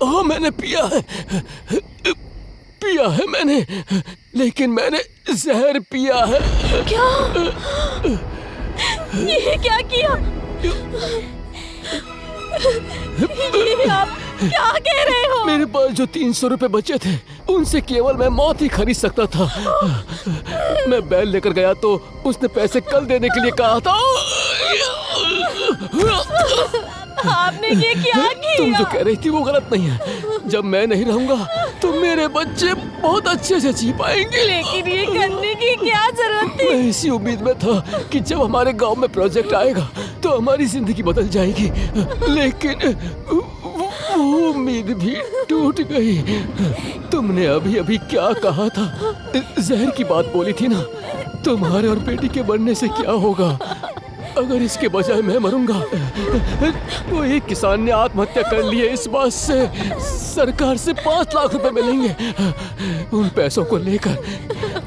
हाँ, मैंने पिया है मैंने, लेकिन मैंने जहर पिया है। क्या? ये क्या किया? ये आप क्या कह रहे हो? मेरे पास जो 300 रुपए बचे थे उनसे केवल मैं मौत ही खरीद सकता था। मैं बैल लेकर गया तो उसने पैसे कल देने के लिए कहा था। आपने ये क्या किया? तुम जो कह रही थी वो गलत नहीं है। जब मैं नहीं रहूंगा तो मेरे बच्चे बहुत अच्छे से जी पाएंगे। लेकिन ये करने की क्या जरूरत थी? मैं इसी उम्मीद में था कि जब हमारे गांव में प्रोजेक्ट आएगा तो हमारी जिंदगी बदल जाएगी, लेकिन वो उम्मीद भी टूट गई। तुमने अभी अभी क्या कहा था? जहर की बात बोली थी ना। तुम्हारे और बेटी के बनने से क्या होगा अगर इसके बजाय मैं मरूंगा? वो एक किसान ने आत्महत्या कर ली है। इस बात से सरकार से 5 लाख रुपए मिलेंगे। उन पैसों को लेकर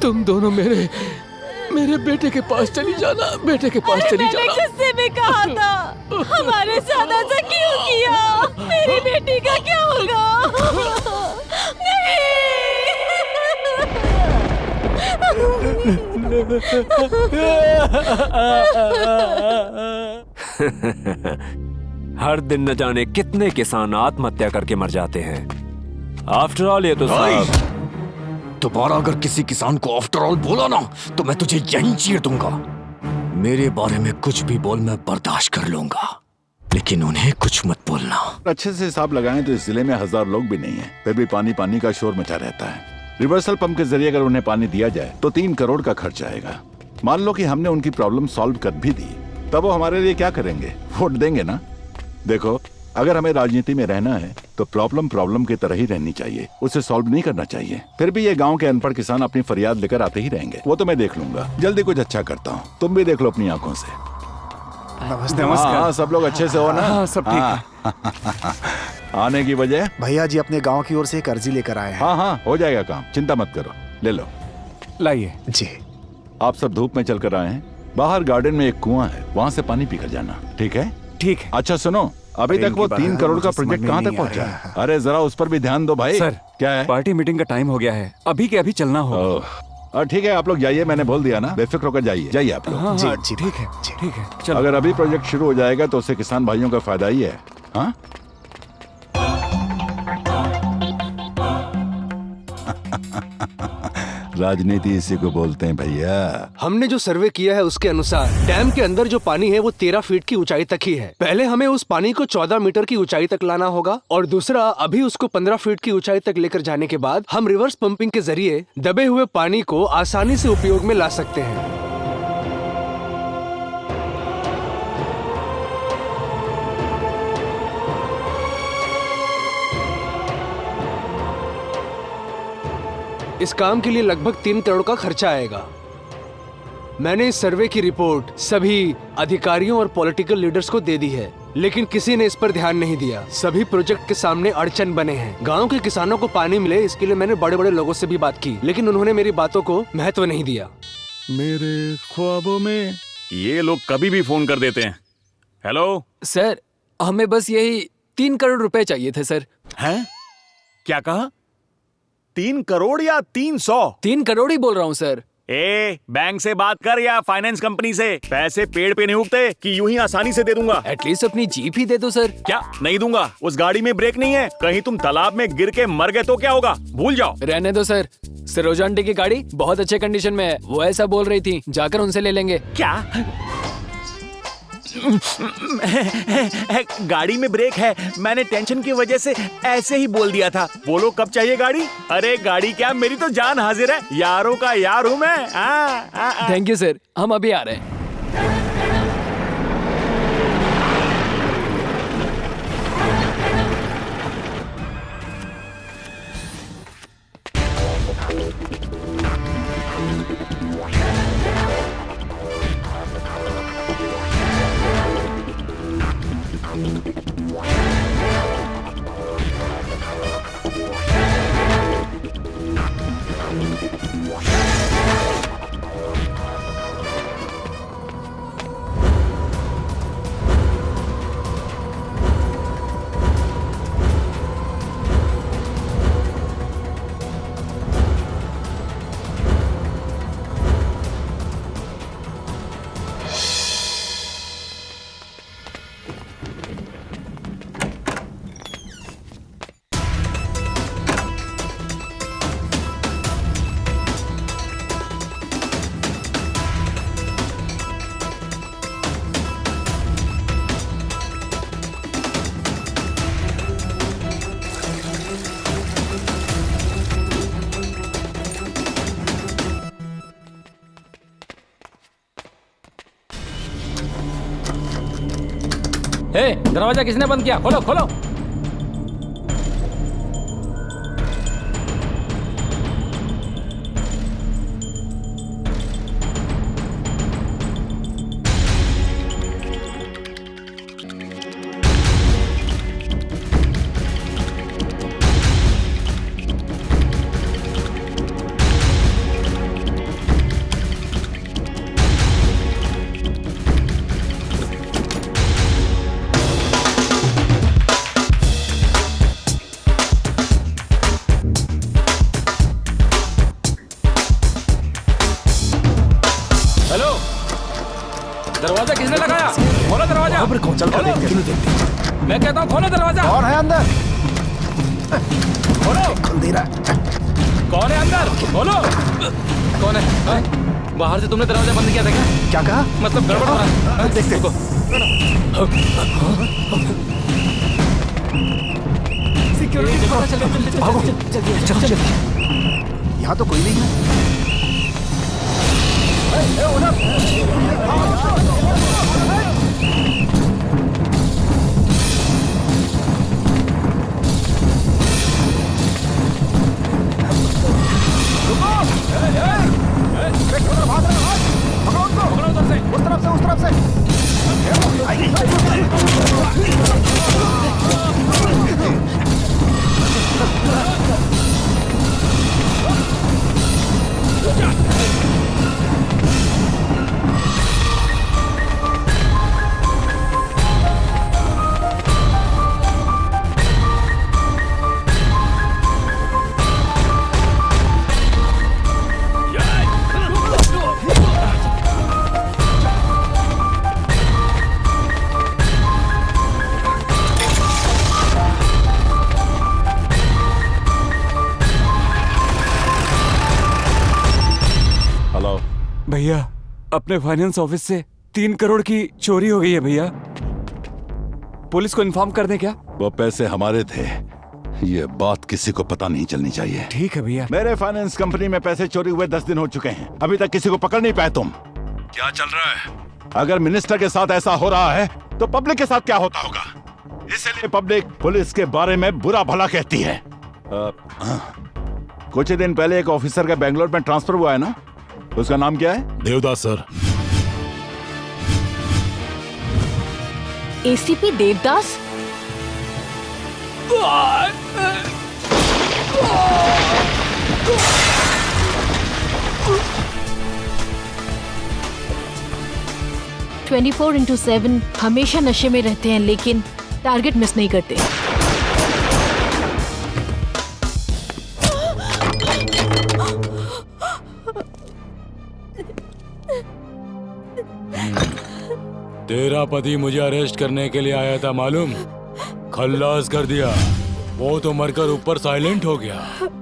तुम दोनों मेरे बेटे के पास चली जाना। बेटे के पास चली जाना। मैंने गुस्से में कहा था। हमारे साथ ऐसा क्यों किया? मेरी बेटी का क्या होगा? हर दिन न जाने कितने किसान आत्महत्या करके मर जाते हैं। आफ्टर ऑल ये तो दोबारा अगर किसी किसान को आफ्टर ऑल बोला ना तो मैं तुझे यहीं चीर दूंगा। मेरे बारे में कुछ भी बोल मैं बर्दाश्त कर लूंगा, लेकिन उन्हें कुछ मत बोलना। अच्छे से हिसाब लगाएं तो इस जिले में 1000 लोग भी नहीं है, फिर भी पानी पानी का शोर मचा रहता है। रिवर्सल पंप के जरिए अगर उन्हें पानी दिया जाए तो 3 करोड़ का खर्च आएगा। मान लो कि हमने उनकी प्रॉब्लम सॉल्व कर भी दी, तब वो हमारे लिए क्या करेंगे? वोट देंगे ना। देखो, अगर हमें राजनीति में रहना है तो प्रॉब्लम की तरह ही रहनी चाहिए, उसे सॉल्व नहीं करना चाहिए। फिर भी ये गांव के अनपढ़ किसान अपनी फरियाद लेकर आते ही रहेंगे। वो तो मैं देख लूंगा, जल्दी कुछ अच्छा करता हूँ। तुम भी देख लो अपनी आंखों से। नमस्कार। सब लोग अच्छे से हो ना? हाँ, सब ठीक है। आने की वजह? भैया जी अपने गांव की ओर से एक अर्जी लेकर आए हैं। हाँ, हो जाएगा काम, चिंता मत करो। ले लो, लाइए जी। आप सब धूप में चल कर आए हैं। बाहर गार्डन में एक कुआं है, वहाँ से पानी पीकर जाना, ठीक है? ठीक है। अच्छा सुनो, अभी तक वो 3 करोड़ का प्रोजेक्ट कहाँ तक पहुँचा है? अरे जरा उस पर भी ध्यान दो भाई। सर, क्या है? पार्टी मीटिंग का टाइम हो गया है, अभी के अभी चलना होगा। ठीक है, आप लोग जाइए, मैंने बोल दिया ना, बेफिक्र होकर जाइए आप लोग। हाँ, जी, ठीक है, ठीक है, चलो। अगर अभी प्रोजेक्ट शुरू हो जाएगा तो उससे किसान भाइयों का फायदा ही है। हाँ? राजनीति इसी को बोलते हैं भैया। हमने जो सर्वे किया है उसके अनुसार डैम के अंदर जो पानी है वो 13 फीट की ऊंचाई तक ही है। पहले हमें उस पानी को 14 मीटर की ऊंचाई तक लाना होगा और दूसरा अभी उसको 15 फीट की ऊंचाई तक लेकर जाने के बाद हम रिवर्स पंपिंग के जरिए दबे हुए पानी को आसानी से उपयोग में ला सकते हैं। इस काम के लिए लगभग 3 करोड़ का खर्चा आएगा। मैंने इस सर्वे की रिपोर्ट सभी अधिकारियों और पॉलिटिकल लीडर्स को दे दी है, लेकिन किसी ने इस पर ध्यान नहीं दिया। सभी प्रोजेक्ट के सामने अड़चन बने हैं। गांव के किसानों को पानी मिले इसके लिए मैंने बड़े बड़े लोगों से भी बात की, लेकिन उन्होंने मेरी बातों को महत्व नहीं दिया। मेरे ख्वाबों में ये लोग कभी भी फोन कर देते हैं। हेलो सर, हमें बस यही 3 करोड़ रुपए चाहिए थे सर। हैं? क्या कहा? 3 करोड़ या 300? 3 करोड़ ही बोल रहा हूँ सर। ए, बैंक से बात कर या फाइनेंस कंपनी से। पैसे पेड़ पे नहीं उगते कि यूं ही आसानी से दे दूंगा। एटलीस्ट अपनी जीप ही दे दो सर। क्या नहीं दूंगा? उस गाड़ी में ब्रेक नहीं है। कहीं तुम तालाब में गिर के मर गए तो क्या होगा? भूल जाओ। रहने दो सर। सरोजा आंटी की गाड़ी बहुत अच्छे कंडीशन में है, वो ऐसा बोल रही थी, जाकर उनसे ले लेंगे। क्या? गाड़ी में ब्रेक है। मैंने टेंशन की वजह से ऐसे ही बोल दिया था। बोलो कब चाहिए गाड़ी? अरे गाड़ी क्या, मेरी तो जान हाजिर है। यारों का यार हूँ मैं। थैंक यू सर, हम अभी आ रहे हैं। दरवाजा किसने बंद किया? खोलो खोलो। दरवाजा किसने लगाया? खोलो दरवाजा। कौन चलता देखते क्यों देखते? मैं कहता हूँ खोलो दरवाजा। कौन है अंदर? खोलो। अंधेरा। कौन है अंदर? खोलो। कौन है? बाहर से तुमने दरवाजा बंद किया था क्या? क्या कहा? मतलब गड़बड़ हो रहा है। देखते। सिक्योरिटी भागो जल्दी चलो जल्दी। यहाँ तो कोई नहीं है। उस तरफ से भैया, अपने फाइनेंस ऑफिस से 3 करोड़ की चोरी हो गई है भैया। पुलिस को इन्फॉर्म कर दें क्या? वो पैसे हमारे थे, ये बात किसी को पता नहीं चलनी चाहिए। ठीक है भैया। मेरे फाइनेंस कंपनी में पैसे चोरी हुए 10 दिन हो चुके हैं, अभी तक किसी को पकड़ नहीं पाए तुम। क्या चल रहा है? अगर मिनिस्टर के साथ ऐसा हो रहा है तो पब्लिक के साथ क्या होता होगा? इसलिए पब्लिक पुलिस के बारे में बुरा भला कहती है। कुछ दिन पहले एक ऑफिसर का बेंगलोर में ट्रांसफर हुआ है ना, उसका नाम क्या है? देवदास सर। एसीपी देवदास? 24/7 हमेशा नशे में रहते हैं, लेकिन टारगेट मिस नहीं करते। तेरा पति मुझे अरेस्ट करने के लिए आया था मालूम, खल्लास कर दिया। वो तो मरकर ऊपर साइलेंट हो गया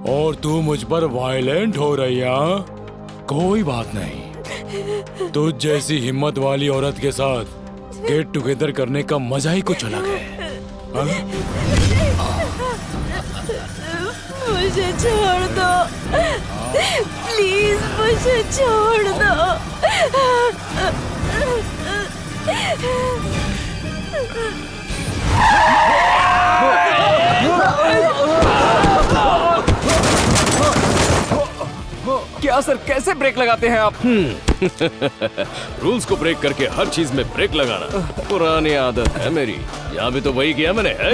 और तू मुझ पर वायलेंट हो रही है। कोई बात नहीं, तुझ जैसी हिम्मत वाली औरत के साथ गेट टुगेदर करने का मजा ही कुछ अलग है। मुझे छोड़ दो, प्लीज मुझे छोड़ दो। क्या सर, कैसे ब्रेक लगाते हैं आप? रूल्स को ब्रेक करके हर चीज में ब्रेक लगाना पुरानी आदत है मेरी। यहाँ भी तो वही किया मैंने है?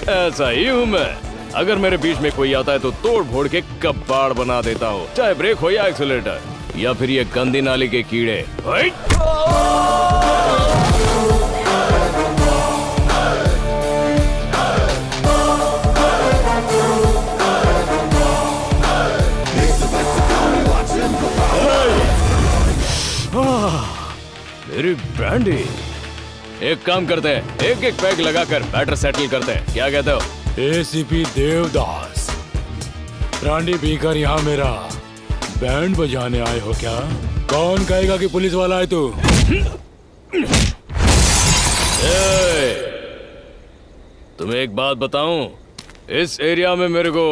ऐसा ही हूँ मैं। अगर मेरे बीच में कोई आता है तो तोड़ फोड़ के कबाड़ बना देता हूँ, चाहे ब्रेक हो या एक्सीलरेटर या फिर ये गंदी नाली के कीड़े। मेरी ब्रांडी, एक काम करते हैं, एक एक पैक लगाकर मैटर सेटल करते हैं, क्या कहते हो? एसीपी देवदास, ब्रांडी पीकर यहाँ मेरा बैंड बजाने आए हो क्या? कौन कहेगा कि पुलिस वाला है तू? तुम्हें एक बात बताऊं, इस एरिया में मेरे को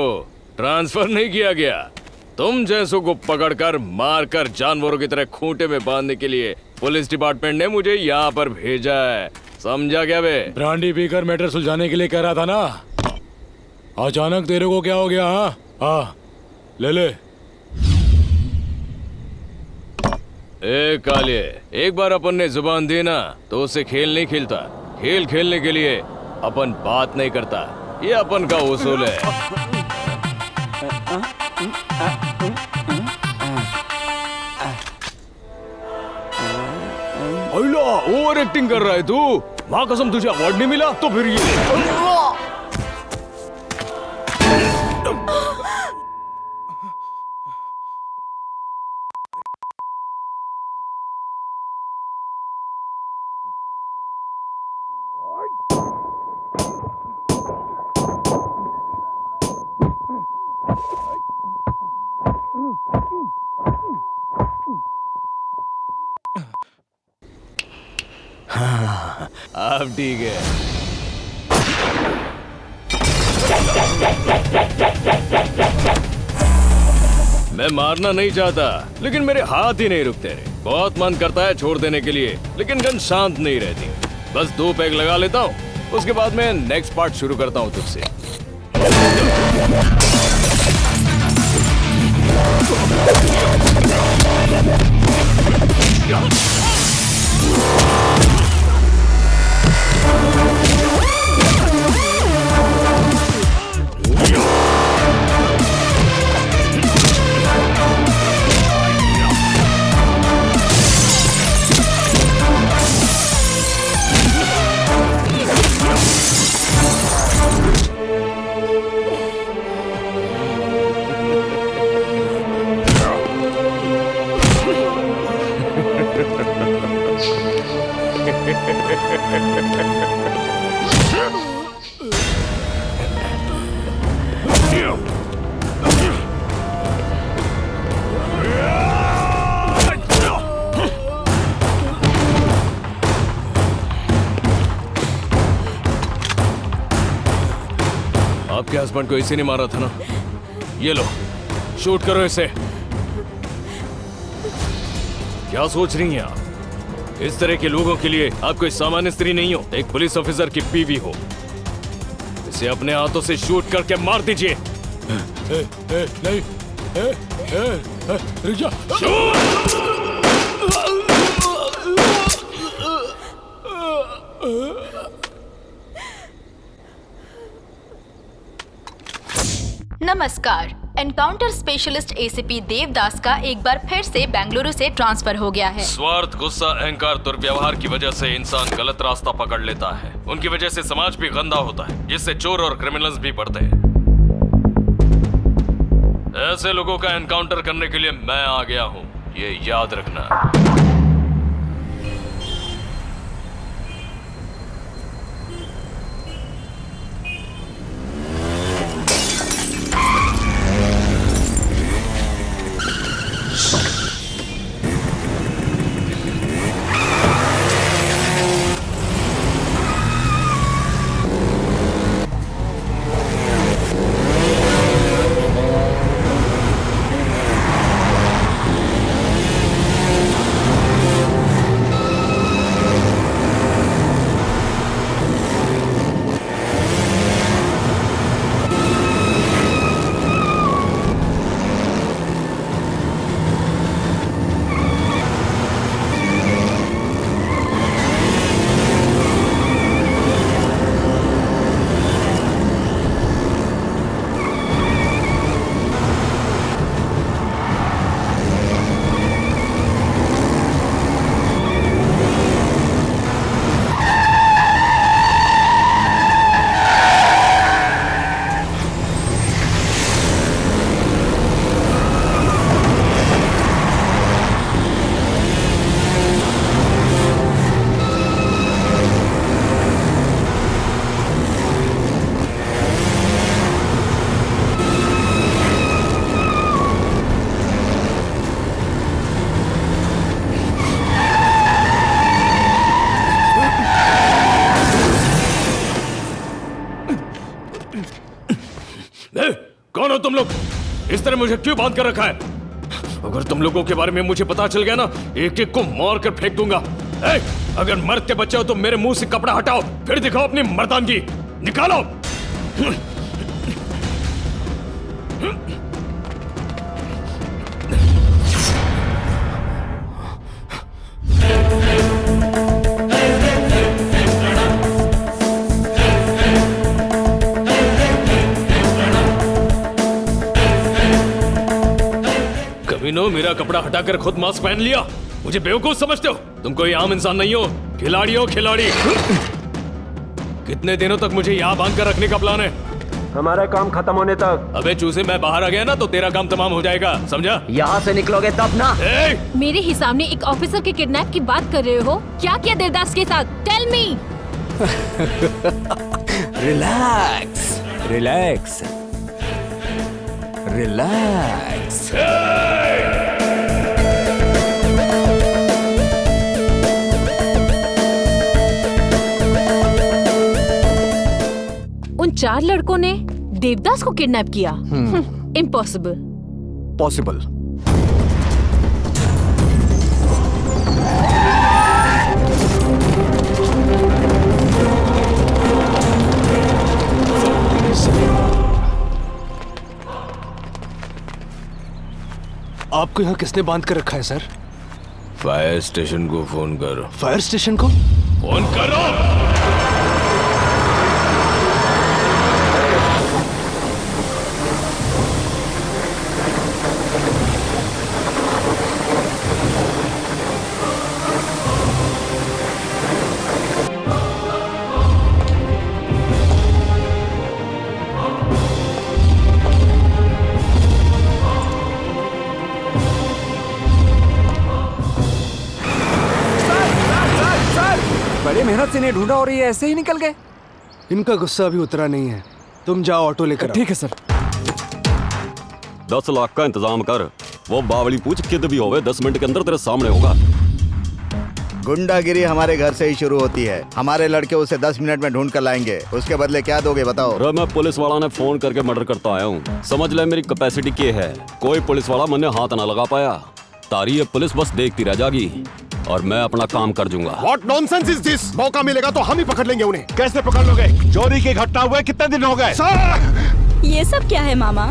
ट्रांसफर नहीं किया गया। तुम जैसों को पकड़कर मारकर जानवरों की तरह खूंटे में बांधने के लिए पुलिस डिपार्टमेंट ने मुझे यहाँ पर भेजा है, समझा क्या बे? ब्रांडी पीकर मैटर सुलझाने के लिए कह रहा था ना, अचानक तेरे को क्या हो गया? हाँ, ले ले। ए काले, एक बार अपन ने जुबान दी ना तो उससे खेल नहीं खेलता। खेल खेलने के लिए अपन बात नहीं करता, ये अपन का उसूल है। ओवर एक्टिंग कर रहा है तू। माँ कसम तुझे अवार्ड नहीं मिला तो फिर ये हाँ, अब ठीक है। मैं मारना नहीं चाहता, लेकिन मेरे हाथ ही नहीं रुकते। बहुत मन करता है छोड़ देने के लिए, लेकिन गन शांत नहीं रहती। बस 2 पैक लगा लेता हूँ, उसके बाद मैं नेक्स्ट पार्ट शुरू करता हूँ तुझसे। आपके हस्बैंड को इसी ने मारा था ना? ये लो, शूट करो इसे। क्या सोच रही हैं आप? इस तरह के लोगों के लिए आप कोई सामान्य स्त्री नहीं हो, एक पुलिस ऑफिसर की बीवी हो। इसे अपने हाथों से शूट करके मार दीजिए। नहीं, रुक जा। नमस्कार, एनकाउंटर स्पेशलिस्ट एसीपी देवदास का एक बार फिर से बेंगलुरु से ट्रांसफर हो गया है। स्वार्थ, गुस्सा, अहंकार, दुर्व्यवहार की वजह से इंसान गलत रास्ता पकड़ लेता है। उनकी वजह से समाज भी गंदा होता है, जिससे चोर और क्रिमिनल्स भी बढ़ते हैं। ऐसे लोगों का एनकाउंटर करने के लिए मैं आ गया हूँ, ये याद रखना। कौन हो तुम लोग? इस तरह मुझे क्यों बांध कर रखा है? अगर तुम लोगों के बारे में मुझे पता चल गया ना, एक एक को मार कर फेंक दूंगा। अगर मर्द के बच्चे हो तो मेरे मुंह से कपड़ा हटाओ, फिर दिखाओ अपनी मर्दानगी। निकालो। कमीनो, मेरा कपड़ा हटाकर खुद मास्क पहन लिया। मुझे बेवकूफ समझते हो? तुम कोई आम इंसान नहीं हो, खिलाड़ी हो, खिलाड़ी। कितने दिनों तक मुझे यहाँ बांध कर रखने का प्लान है? हमारा काम खत्म होने तक। अबे चूसे, मैं बाहर आ गया ना तो तेरा काम तमाम हो जाएगा, समझा? यहाँ से निकलोगे तब ना। मेरे ही सामने एक ऑफिसर के किडनैप की बात कर रहे हो? क्या किया देवदास के साथ? Tell me. Relax, relax, relax. उन 4 लड़कों ने देवदास को किडनैप किया? इम्पॉसिबल। पॉसिबल। आपको यहाँ किसने बांध कर रखा है सर? फायर स्टेशन को फोन करो। फायर स्टेशन को फोन करो। बड़ी मेहनत से नहीं ढूंढा और ये ऐसे ही निकल गए। इनका गुस्सा अभी उतरा नहीं है। तुम जाओ ऑटो लेकर। ठीक है सर। 10 लाख का इंतजाम कर। वो बावली पूछ किद भी होवे 10 मिनट के अंदर तेरे सामने होगा। गुंडागिरी हमारे घर से ही शुरू होती है। हमारे लड़के उसे 10 मिनट में ढूंढ कर लाएंगे। उसके बदले क्या दोगे बताओ? अरे मैं पुलिस वाला ने फोन करके मर्डर करता आया हूँ। समझ ले मेरी कैपेसिटी क्या है। कोई पुलिस वाला मैंने हाथ ना लगा पाया। तारी ये पुलिस बस देखती रह जाएगी और मैं अपना काम कर दूंगा। What nonsense is this? मौका मिलेगा तो हम ही पकड़ लेंगे उन्हें। कैसे पकड़ लोगे? चोरी की घटना हुए कितने दिन हो गए? ये सब क्या है मामा?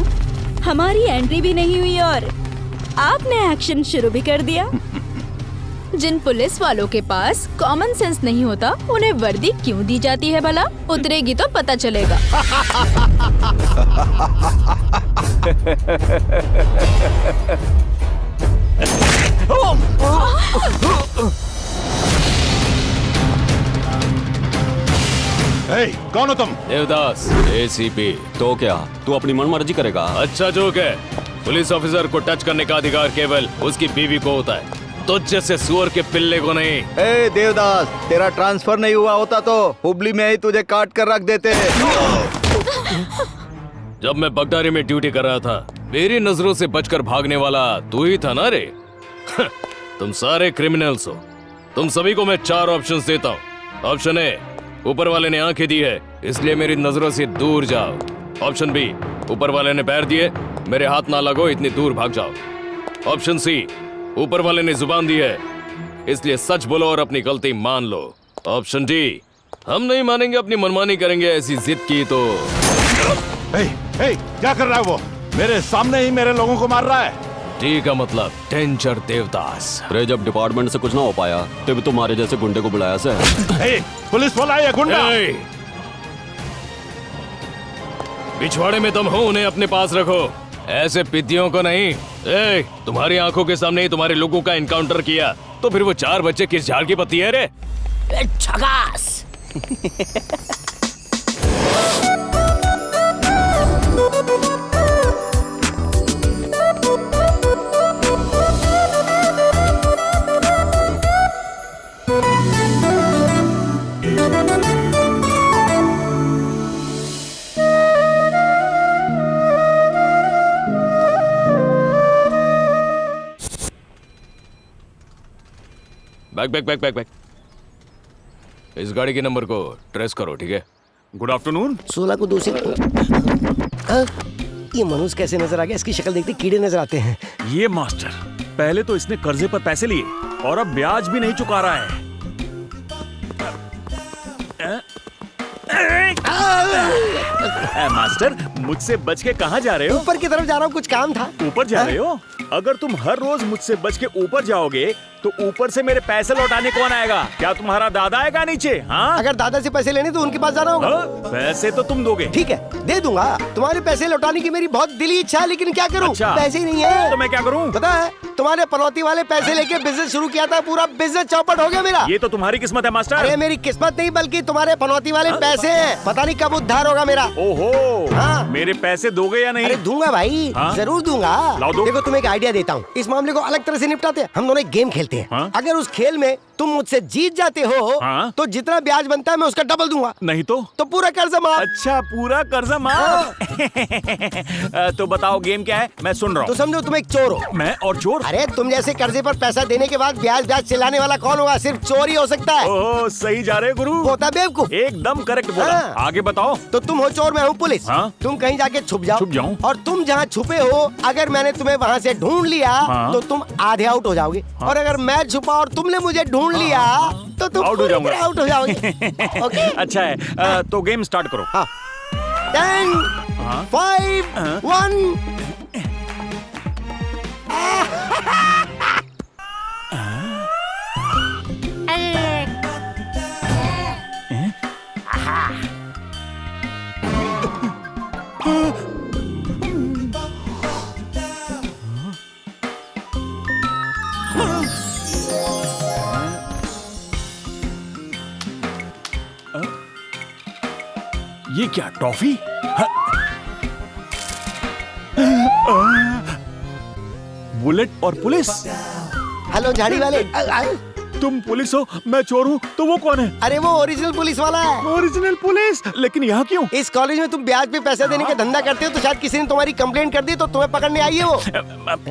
हमारी एंट्री भी नहीं हुई और आपने एक्शन शुरू भी कर दिया। जिन पुलिस वालों के पास कॉमन सेंस नहीं होता उन्हें वर्दी क्यों दी जाती है भला? उतरेगी तो पता चलेगा। कौन हो तुम? देवदास, एसीपी। तो क्या तू अपनी मनमर्जी करेगा? अच्छा जोक है। पुलिस ऑफिसर को टच करने का अधिकार केवल उसकी बीवी को होता है, तुझ जैसे सुअर के पिल्ले को नहीं। ए देवदास, तेरा ट्रांसफर नहीं हुआ होता तो हुबली में ही तुझे काट कर रख देते। जब मैं बगडारी में ड्यूटी कर रहा था, मेरी नजरों से बचकर भागने वाला तू ही था ना रे? तुम सारे क्रिमिनल्स हो। तुम सभी को मैं 4 ऑप्शंस देता हूँ। ऑप्शन ए, ऊपर वाले ने आंखें दी है इसलिए मेरी नजरों से दूर जाओ। ऑप्शन बी, ऊपर वाले ने पैर दिए, मेरे हाथ ना लगो, इतनी दूर भाग जाओ। ऑप्शन सी, ऊपर वाले ने जुबान दी है इसलिए सच बोलो और अपनी गलती मान लो। ऑप्शन डी, हम नहीं मानेंगे, अपनी मनमानी करेंगे, ऐसी जिद की तो। क्या कर रहा है वो? मेरे सामने ही मेरे लोगों को मार रहा है। ठीक है, मतलब डेंजर देवदास। अरे जब डिपार्टमेंट से कुछ ना हो पाया तब तुम्हारे जैसे गुंडे को बुलाया से। पुलिस वाला है गुंडा। पिछवाड़े में तुम हो, उन्हें अपने पास रखो, ऐसे पिद्दियों को नहीं। तुम्हारी आंखों के सामने ही तुम्हारे लोगों का एनकाउंटर किया तो फिर वो 4 बच्चे किस झाड़ की पत्ती है रे? झकास। बैक। इस गाड़ी के नंबर को ट्रेस करो, ठीक है? Good afternoon. 16 को दूसरी ये मनुष्य कैसे नजर आ गया? इसकी शक्ल देखते कीड़े नजर आते हैं। ये मास्टर, पहले तो इसने कर्जे पर पैसे लिए और अब ब्याज भी नहीं चुका रहा है। मास्टर, मुझसे बच के कहाँ जा रहे हो? ऊपर की तरफ जा रहा हूँ, कुछ काम था। ऊपर जा रहे हो? अगर तुम हर रोज मुझसे बच के ऊपर जाओगे तो ऊपर से मेरे पैसे लौटाने कौन आएगा? क्या तुम्हारा दादा आएगा नीचे? हाँ, अगर दादा से पैसे लेने तो उनके पास जाना होगा। पैसे तो तुम दोगे। ठीक है, दे दूंगा। तुम्हारे पैसे लौटाने की मेरी बहुत दिली इच्छा है, लेकिन क्या करूं? अच्छा, पैसे ही नहीं है। तो मैं क्या करूं? पता है, तुम्हारे पनौती वाले पैसे लेके बिजनेस शुरू किया था, पूरा बिजनेस चौपट हो गया मेरा। ये तो तुम्हारी किस्मत है मास्टर। अरे मेरी किस्मत नहीं, बल्कि तुम्हारे पनौती वाले पैसे हैं। पता नहीं कब उद्धार होगा मेरा। ओहो, हाँ। मेरे पैसे दोगे या नहीं? अरे दूंगा भाई, हाँ? जरूर दूंगा। लाओ दो। देखो, तुम्हें एक आइडिया देता हूँ, इस मामले को अलग तरह से निपटाते हैं। हम दोनों एक गेम खेलते हैं। हाँ? अगर उस खेल में तुम मुझसे जीत जाते हो, हाँ? तो जितना ब्याज बनता है मैं उसका डबल दूंगा। नहीं तो पूरा कर्जा माफ। अच्छा, पूरा कर्जा माफ। तो बताओ गेम क्या है? मैं सुन रहा हूँ। तो समझो तुम एक चोर हो। मैं और चोर? अरे तुम जैसे कर्जे पर पैसा देने के बाद ब्याज ब्याज चिल्लाने वाला कौन होगा? सिर्फ चोर ही हो सकता है। ओह, सही जा रहे गुरु। होता बेवकूफ। एकदम करेक्ट बोला। हाँ। आगे बताओ। तो तुम हो चोर, मैं हूँ पुलिस। हाँ? तुम कहीं जाके छुप जाओ। छुप जाऊं? और तुम जहाँ छुपे हो, अगर मैंने तुम्हें वहाँ से ढूंढ लिया, हाँ? तो तुम आधे आउट हो जाओगे। हाँ? और अगर मैं छुपा और तुमने मुझे ढूंढ लिया, तो तुम आउट हो जाऊंगा। आउट हो जाओगे। ओके? अच्छा है, तो गेम स्टार्ट करो। 10, 5, 1। ये क्या, टॉफी? बुलेट और पुलिस। हेलो झाड़ी वाले। तुम पुलिस हो, मैं चोर हूँ, तो वो कौन है? अरे वो ओरिजिनल पुलिस वाला है। Original police? लेकिन यहाँ क्यों? इस कॉलेज में तुम ब्याज पे पैसा देने का धंधा करते हो, तो शायद किसी ने तुम्हारी कंप्लेंट कर दी, तो तुम्हें पकड़ने आई है वो।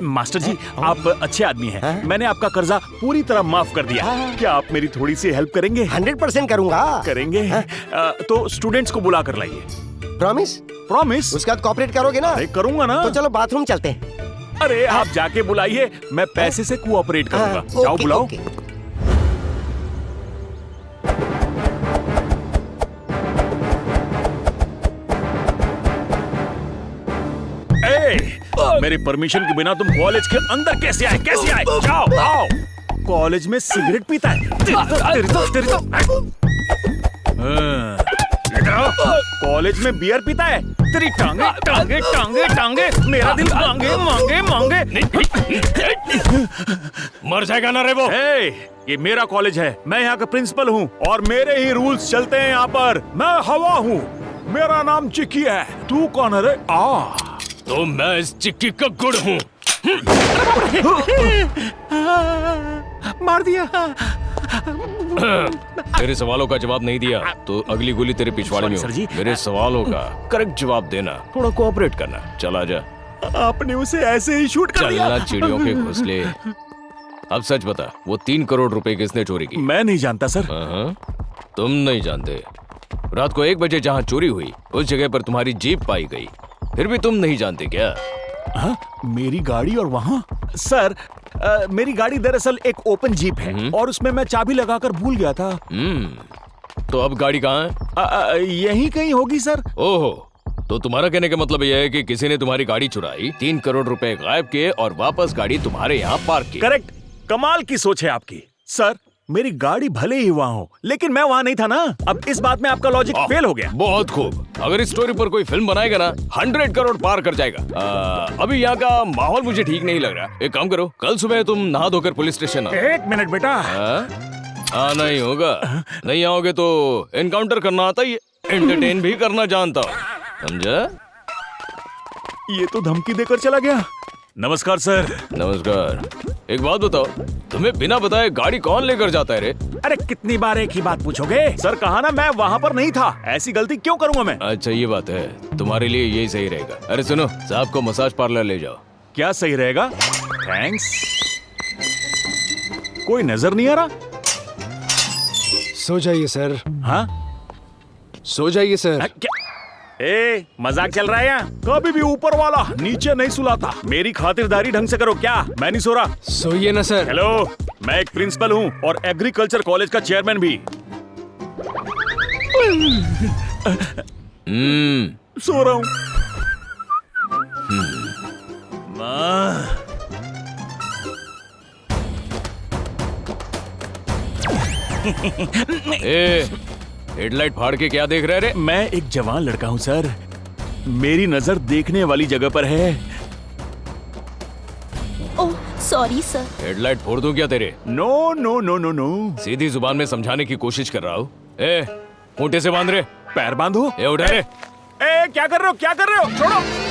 मास्टर जी, आप अच्छे आदमी हैं। मैंने आपका कर्जा पूरी तरह माफ कर दिया। क्या आप मेरी थोड़ी सी हेल्प करेंगे? 100% करूंगा। करेंगे? तो स्टूडेंट्स को बुला कर लाइए। प्रॉमिस? प्रॉमिस। उसके बाद कोऑपरेट करोगे ना? अरे करूंगा ना। तो चलो बाथरूम चलते हैं। अरे आप जाके बुलाइए, मैं पैसे से कोऑपरेट करूंगा। जाओ बुलाओ। मेरी परमिशन के बिना तुम कॉलेज के अंदर कैसे आए? कैसे आए? जाओ, आओ। कॉलेज में सिगरेट पीता है? तेरी तो। कॉलेज में बियर पीता है? तेरी टांगे टांगे टांगे टांगे, मेरा दिल मांगे मांगे मांगे। मर जाएगा ना रे वो। ये मेरा कॉलेज है, मैं यहाँ का प्रिंसिपल हूँ और मेरे ही रूल्स चलते हैं यहाँ पर। मैं हवा हूँ, मेरा नाम चिक्की है। तू कौन है रे? तो मैं इस चिक्की का गुड़ हूँ। मार दिया। तेरे सवालों का जवाब नहीं दिया तो अगली गोली तेरे पिछवाड़े में हो। मेरे सवालों का करेक्ट जवाब देना, थोड़ा कोऑपरेट करना। चला जा। आपने उसे ऐसे ही शूट कर दिया। चलना चिड़ियों के घोंसले। अब सच बता, वो 3 करोड़ रुपए किसने चोरी की? मैं नहीं जानता सर। तुम नहीं जानते? रात को 1 बजे जहाँ चोरी हुई, उस जगह पर तुम्हारी जीप पाई गई, फिर भी तुम नहीं जानते क्या? हाँ, मेरी गाड़ी और वहाँ? सर, मेरी गाड़ी दरअसल एक ओपन जीप है और उसमें मैं चाबी लगाकर भूल गया था। तो अब गाड़ी कहाँ है? यहीं कहीं होगी सर। ओहो, तो तुम्हारा कहने का मतलब यह है कि किसी ने तुम्हारी गाड़ी चुराई, 3 करोड़ रुपए गायब किए और वापस गाड़ी तुम्हारे यहाँ पार्क की। करेक्ट। कमाल की सोच है आपकी। सर, मेरी गाड़ी भले ही वहाँ हो, लेकिन मैं वहाँ नहीं था ना। अब इस बात में आपका लॉजिक फेल हो गया। बहुत खूब। अगर इस स्टोरी पर कोई फिल्म बनाएगा ना, 100 करोड़ पार कर जाएगा। अभी यहाँ का माहौल मुझे ठीक नहीं लग रहा। एक काम करो, कल सुबह तुम नहा धोकर पुलिस स्टेशन आओ। 1 मिनट बेटा। आना ही होगा। नहीं आओगे तो एनकाउंटर करना आता ही है, एंटरटेन भी करना जानता हूँ, समझा? ये तो धमकी देकर चला गया। नमस्कार सर। नमस्कार। एक बात बताओ, तुम्हें बिना बताए गाड़ी कौन लेकर जाता है रे? अरे कितनी बार एक ही बात पूछोगे? सर कहा ना मैं वहाँ पर नहीं था। ऐसी गलती क्यों करूँगा मैं? अच्छा ये बात है, तुम्हारे लिए यही सही रहेगा। अरे सुनो, साहब को मसाज पार्लर ले जाओ। क्या सही रहेगा? थैंक्स। कोई नजर नहीं आ रहा? सो जाइए सर। हाँ, सो जाइए सर। क्या? ए, मजाक चल रहा है यहाँ? कभी भी ऊपर वाला नीचे नहीं सुलाता। मेरी खातिरदारी ढंग से करो। क्या मैं नहीं सो रहा? सोइए ना सर। हेलो, मैं एक प्रिंसिपल हूँ और एग्रीकल्चर कॉलेज का चेयरमैन भी। सो रहा हूँ। हेडलाइट फाड़ के क्या देख रहे रे? मैं एक जवान लड़का हूँ सर, मेरी नजर देखने वाली जगह पर है। Oh sorry sir. हेडलाइट फोड़ दूं क्या तेरे? No no no no no. सीधी जुबान में समझाने की कोशिश कर रहा हूँ। ए, खूंटे से बांध रहे। पैर बांधो। ए, उठा रे। ए, क्या कर रहे हो? क्या कर रहे हो? छोड़ो।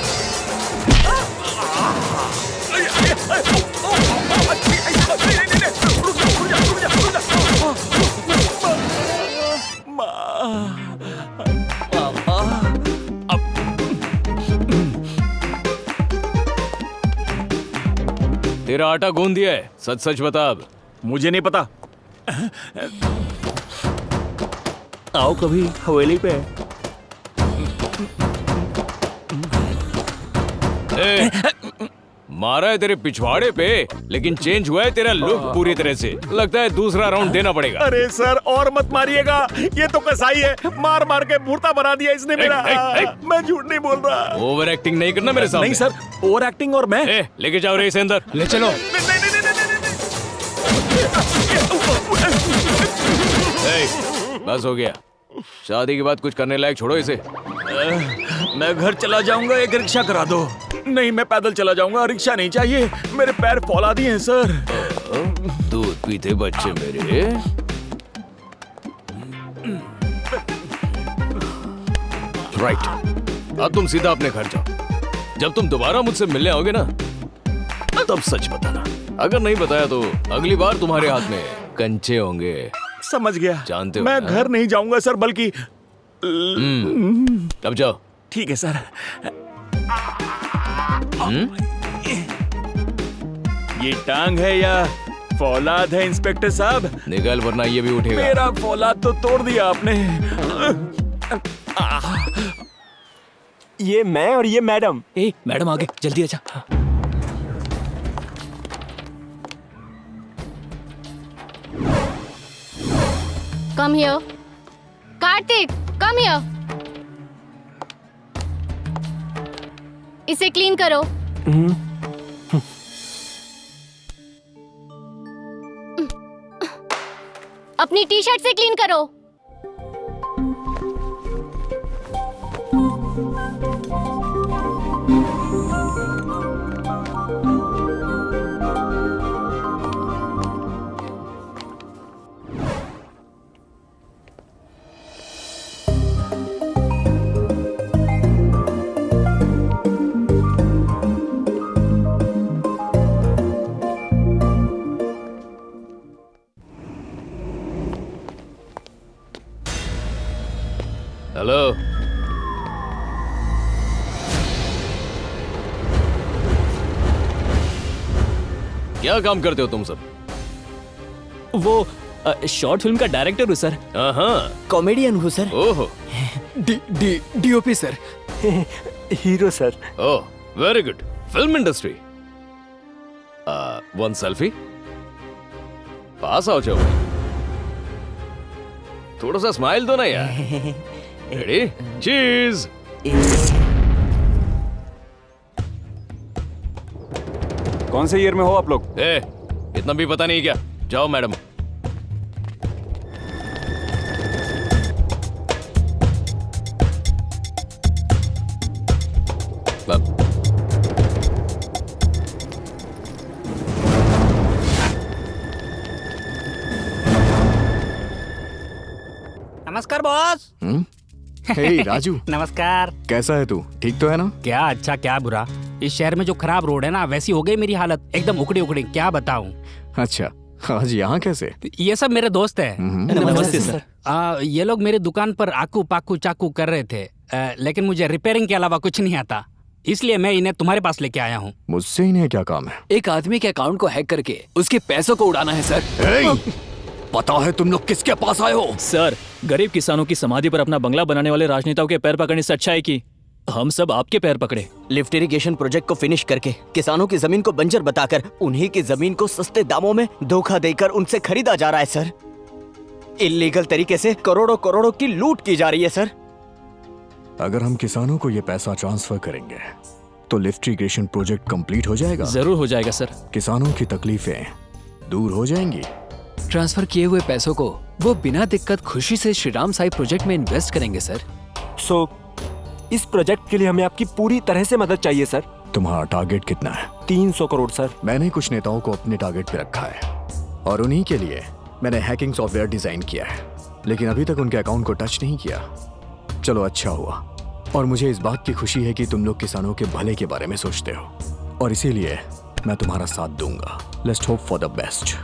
तेरा आटा गूंद दिया है, सच सच बता अब। मुझे नहीं पता। आओ कभी हवेली पे। ए, मारा है तेरे पिछवाड़े पे, लेकिन चेंज हुआ है तेरा लुक पूरी तरह से। लगता है दूसरा राउंड देना पड़ेगा। अरे सर, और मत मारिएगा, ये तो कसाई है। मार मार के मूर्ता बना दिया इसने मेरा। मैं झूठ नहीं बोल रहा। ओवर एक्टिंग नहीं करना मेरे सामने। नहीं सर, ओवर एक्टिंग और मैं। लेके जाओ रे इसे अंदर। ले चलो। बस हो गया। शादी के बाद कुछ करने लायक छोड़ो इसे। मैं घर चला जाऊंगा, एक रिक्शा करा दो। नहीं, मैं पैदल चला जाऊंगा, रिक्शा नहीं चाहिए। मेरे पैर फौलादी हैं सर। दूध पीते बच्चे मेरे। राइट, अब तुम सीधा अपने घर जाओ। जब तुम दोबारा मुझसे मिलने आओगे ना, तब सच बताना। अगर नहीं बताया तो अगली बार तुम्हारे हाथ में कंचे होंगे। समझ गया। जानते हो मैं ना? घर नहीं जाऊंगा सर, बल्कि अब जाओ। ठीक है सर। ये टांग है या फौलाद है इंस्पेक्टर साहब? निकल वरना ये भी उठेगा। मेरा फौलाद तो तोड़ दिया आपने। ये मैं और ये मैडम। ए, मैडम आगे, जल्दी आजा। Come here. Kartik, come here. इसे क्लीन करो। अपनी टी शर्ट से क्लीन करो। हेलो, क्या काम करते हो तुम सब? वो शॉर्ट फिल्म का डायरेक्टर हूँ सर। हाँ, कॉमेडियन हूँ सर। ओहो, DOP sir. Hero sir. Oh very good. Film industry. One selfie. पास आओ जाओ। थोड़ा सा स्माइल दो ना यार। रेडी? चीज। कौन से ईयर में हो आप लोग? इतना भी पता नहीं क्या? जाओ मैडम। नमस्कार बॉस। हे राजू। नमस्कार। कैसा है तू? ठीक तो है ना? क्या अच्छा क्या बुरा। इस शहर में जो खराब रोड है ना, वैसी हो गई मेरी हालत। एकदम उखड़ी उखड़ी, क्या बताऊं। अच्छा, आज यहाँ कैसे? ये सब मेरे दोस्त है। नमस्ते सर। ये लोग मेरी दुकान पर आकू पाकू चाकू कर रहे थे, लेकिन मुझे रिपेयरिंग के अलावा कुछ नहीं आता, इसलिए मैं इन्हें तुम्हारे पास लेके आया हूँ। मुझसे इन्हें क्या काम है? एक आदमी के अकाउंट को हैक करके उसके पैसों को उड़ाना है सर। पता है तुम लोग किसके पास आए हो? सर, गरीब किसानों की समाधि पर अपना बंगला बनाने वाले राजनेताओं के पैर पकड़ने से अच्छा है कि हम सब आपके पैर पकड़े। लिफ्ट इरिगेशन प्रोजेक्ट को फिनिश करके किसानों की जमीन को बंजर बताकर उन्हीं की जमीन को सस्ते दामों में धोखा देकर उनसे खरीदा जा रहा है सर। इल्लीगल तरीके से करोड़ों करोड़ों की लूट की जा रही है सर। अगर हम किसानों को ये पैसा ट्रांसफर करेंगे तो लिफ्ट इरिगेशन प्रोजेक्ट कंप्लीट हो जाएगा। जरूर हो जाएगा सर। किसानों की तकलीफें दूर हो जाएंगी। ट्रांसफर किए हुए पैसों को वो बिना दिक्कत खुशी से श्रीराम साई प्रोजेक्ट में इन्वेस्ट करेंगे सर। सो इस प्रोजेक्ट के लिए हमें आपकी पूरी तरह से मदद चाहिए सर। तुम्हारा टारगेट कितना है? 300 करोड़ सर। मैंने कुछ नेताओं को अपने टारगेट पे रखा है और उन्हीं के लिए मैंने हैकिंग सॉफ्टवेयर डिजाइन किया है, लेकिन अभी तक उनके अकाउंट को टच नहीं किया। चलो अच्छा हुआ, और मुझे इस बात की खुशी है कि तुम लोग किसानों के भले के बारे में सोचते हो, और इसीलिए मैं तुम्हारा साथ दूंगा। Let's hope for the best.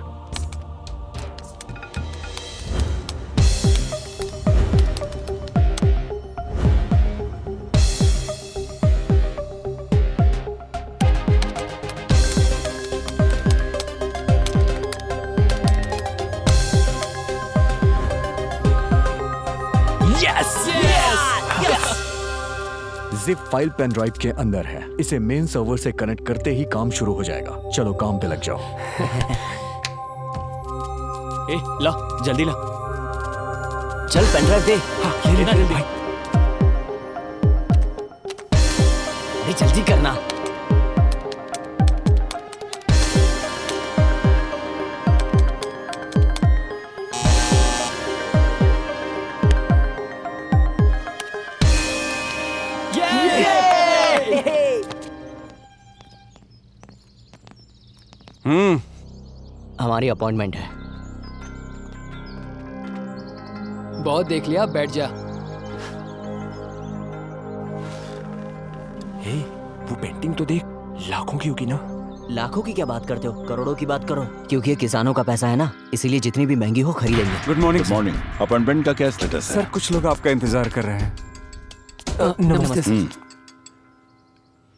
Zip file pen drive के अंदर है। इसे मेन सर्वर से कनेक्ट करते ही काम शुरू हो जाएगा। चलो काम पे लग जाओ। ए, ला जल्दी ला। चल पेन ड्राइव दे। लेना जल्दी। अरे जल्दी करना। हमारी अपॉइंटमेंट है। बहुत देख लिया, बैठ जा। हे, वो पेंटिंग तो देख, लाखों की होगी ना? लाखों की क्या बात करते हो, करोड़ों की बात करो, क्योंकि ये किसानों का पैसा है ना, इसीलिए जितनी भी महंगी हो खरीदेंगे। Good morning. Good morning. Appointment का क्या स्टेटस है? सर कुछ लोग आपका इंतजार कर रहे हैं। नमस्ते सर।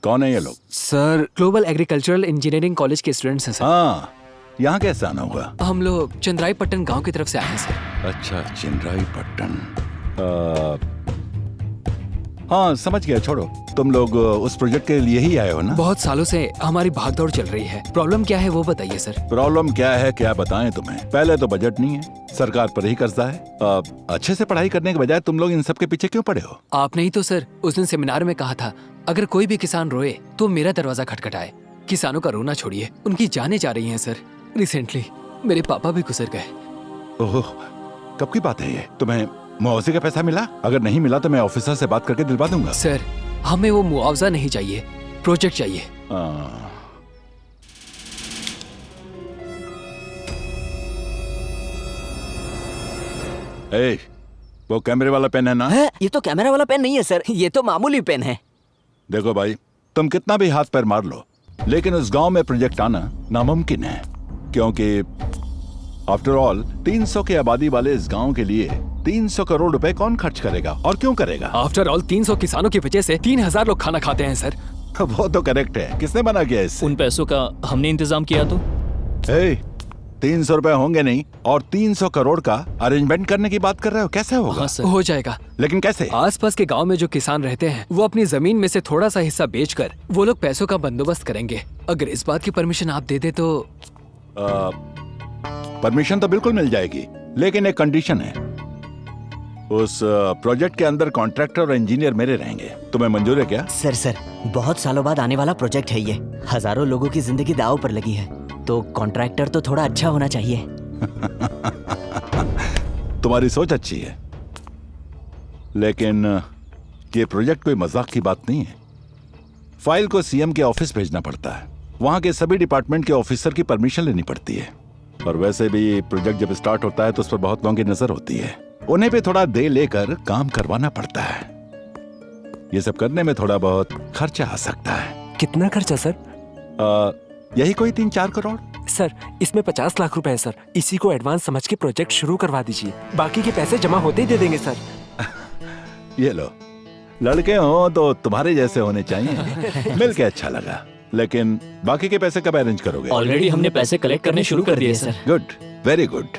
कौन है ये लोग? Sir global agricultural engineering college के स्टूडेंट्स हैं सर। हाँ, यहाँ कैसे आना होगा? हम लोग चंद्राईपट्टन गांव की तरफ से आए हैं सर। अच्छा, चंद्राईपट्टन। हाँ समझ गया, छोड़ो। तुम लोग उस प्रोजेक्ट के लिए ही आए हो ना? बहुत सालों से हमारी भागदौड़ चल रही है। प्रॉब्लम क्या है वो बताइए सर। प्रॉब्लम क्या है क्या बताएं तुम्हें? पहले तो बजट नहीं है, सरकार पर ही कर्जा है। अच्छे से पढ़ाई करने के बजाय तुम लोग इन सब के पीछे क्यों पड़े हो? आपने ही तो सर उस दिन सेमिनार में कहा था, अगर कोई भी किसान रोए तो मेरा दरवाजा खटखटाए। किसानों का रोना छोड़िए, उनकी जानें जा रही हैं सर। रिसेंटली मेरे पापा भी गुजर गए। ओह, कब की बात है ये? तुम्हें मुआवजे का पैसा मिला? अगर नहीं मिला तो मैं ऑफिसर से बात करके दिलवा दूंगा। सर हमें वो मुआवजा नहीं चाहिए, प्रोजेक्ट चाहिए। ए, वो कैमरे वाला पेन है ना? है? ये तो कैमरा वाला पेन नहीं है सर, ये तो मामूली पेन है। देखो भाई, तुम कितना भी हाथ पैर मार लो, लेकिन उस गांव में प्रोजेक्ट आना नामुमकिन है, क्योंकि आफ्टर ऑल 300 की आबादी वाले इस गांव के लिए 300 करोड़ रुपए कौन खर्च करेगा और क्यों करेगा? आफ्टर ऑल 300 किसानों की वजह से 3000 लोग खाना खाते हैं सर। वो तो करेक्ट है, किसने मना किया इससे? उन पैसों का हमने इंतजाम किया तो? 300 रुपए होंगे नहीं और 300 करोड़ का अरेंजमेंट करने की बात कर रहे हो? कैसे होगा? हाँ सर, हो जाएगा। लेकिन कैसे? आसपास के गांव में जो किसान रहते हैं वो अपनी जमीन में से थोड़ा सा हिस्सा बेचकर वो लोग पैसों का बंदोबस्त करेंगे। अगर इस बात की परमिशन आप दे दे तो? परमिशन तो बिल्कुल मिल जाएगी, लेकिन एक कंडीशन है। उस प्रोजेक्ट के अंदर कॉन्ट्रैक्टर और इंजीनियर मेरे रहेंगे। तुम्हें मंजूर है क्या? सर बहुत सालों बाद आने वाला प्रोजेक्ट है ये, हजारों लोगों की जिंदगी दांव पर लगी है, तो कॉन्ट्रैक्टर तो थोड़ा अच्छा होना चाहिए। तुम्हारी सोच अच्छी है, लेकिन ये प्रोजेक्ट कोई मजाक की बात नहीं है। फाइल को सीएम के ऑफिस भेजना पड़ता है, वहां के सभी डिपार्टमेंट के ऑफिसर की परमिशन लेनी पड़ती है, और वैसे भी प्रोजेक्ट जब स्टार्ट होता है तो उस पर बहुत लोगों की नजर होती है। उन्हें भी थोड़ा दे लेकर काम करवाना पड़ता है। ये सब करने में थोड़ा बहुत खर्चा आ सकता है। कितना खर्चा सर? यही कोई 3-4 करोड़। सर इसमें 50 लाख रुपए है सर, इसी को एडवांस समझ के प्रोजेक्ट शुरू करवा दीजिए, बाकी के पैसे जमा होते ही दे देंगे सर। ये लो, लड़के हो तो तुम्हारे जैसे होने चाहिए। मिलके अच्छा लगा, लेकिन बाकी के पैसे कब अरेंज करोगे? ऑलरेडी हमने पैसे कलेक्ट करने शुरू कर दिए सर। Good, very good.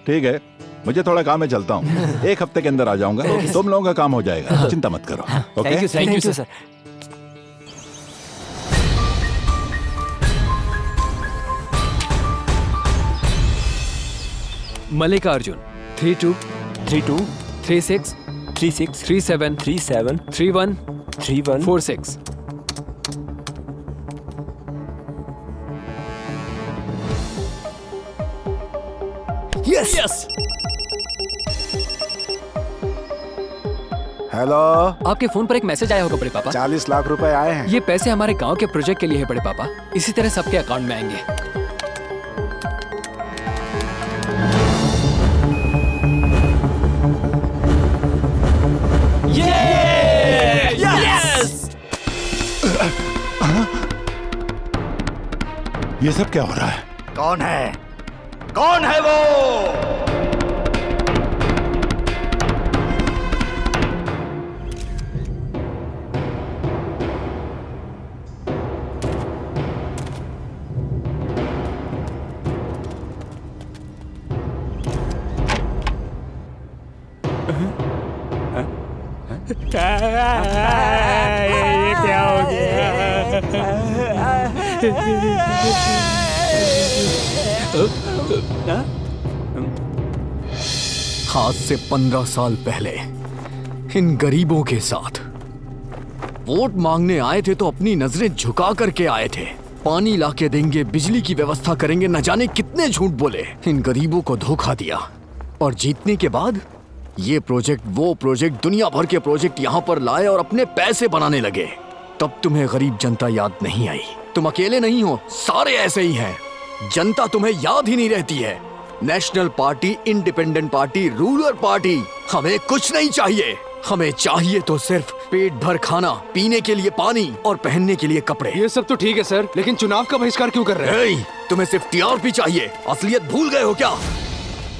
ठीक है, मुझे थोड़ा काम है, चलता हूँ। 1 हफ्ते के अंदर आ जाऊंगा। तुम लोगों का काम हो जाएगा, चिंता मत करो। Okay? Thank you sir. Mallikarjun 32 32 36 36 37 37 31 31 46। Yes. Hello, आपके फोन पर एक मैसेज आया होगा बड़े पापा। 40 लाख रुपए आए हैं। ये पैसे हमारे गांव के प्रोजेक्ट के लिए है बड़े पापा, इसी तरह सबके अकाउंट में आएंगे। यस। ये सब क्या हो रहा है? कौन है? कौन है वो? ये क्या हो गया? आज से 15 साल पहले इन गरीबों के साथ वोट मांगने आए थे तो अपनी नजरें झुका करके आए थे। पानी लाके देंगे, बिजली की व्यवस्था करेंगे, न जाने कितने झूठ बोले। इन गरीबों को धोखा दिया और जीतने के बाद ये प्रोजेक्ट वो प्रोजेक्ट, दुनिया भर के प्रोजेक्ट यहाँ पर लाए और अपने पैसे बनाने लगे। तब तुम्हें गरीब जनता याद नहीं आई। तुम अकेले नहीं हो, सारे ऐसे ही हैं। जनता तुम्हें याद ही नहीं रहती है। National party, independent party, ruler party, हमें कुछ नहीं चाहिए। हमें चाहिए तो सिर्फ पेट भर खाना, पीने के लिए पानी और पहनने के लिए कपड़े। ये सब तो ठीक है सर, लेकिन चुनाव का बहिष्कार क्यों कर रहे हैं? तुम्हें सिर्फ टीआरपी चाहिए, असलियत भूल गए हो क्या?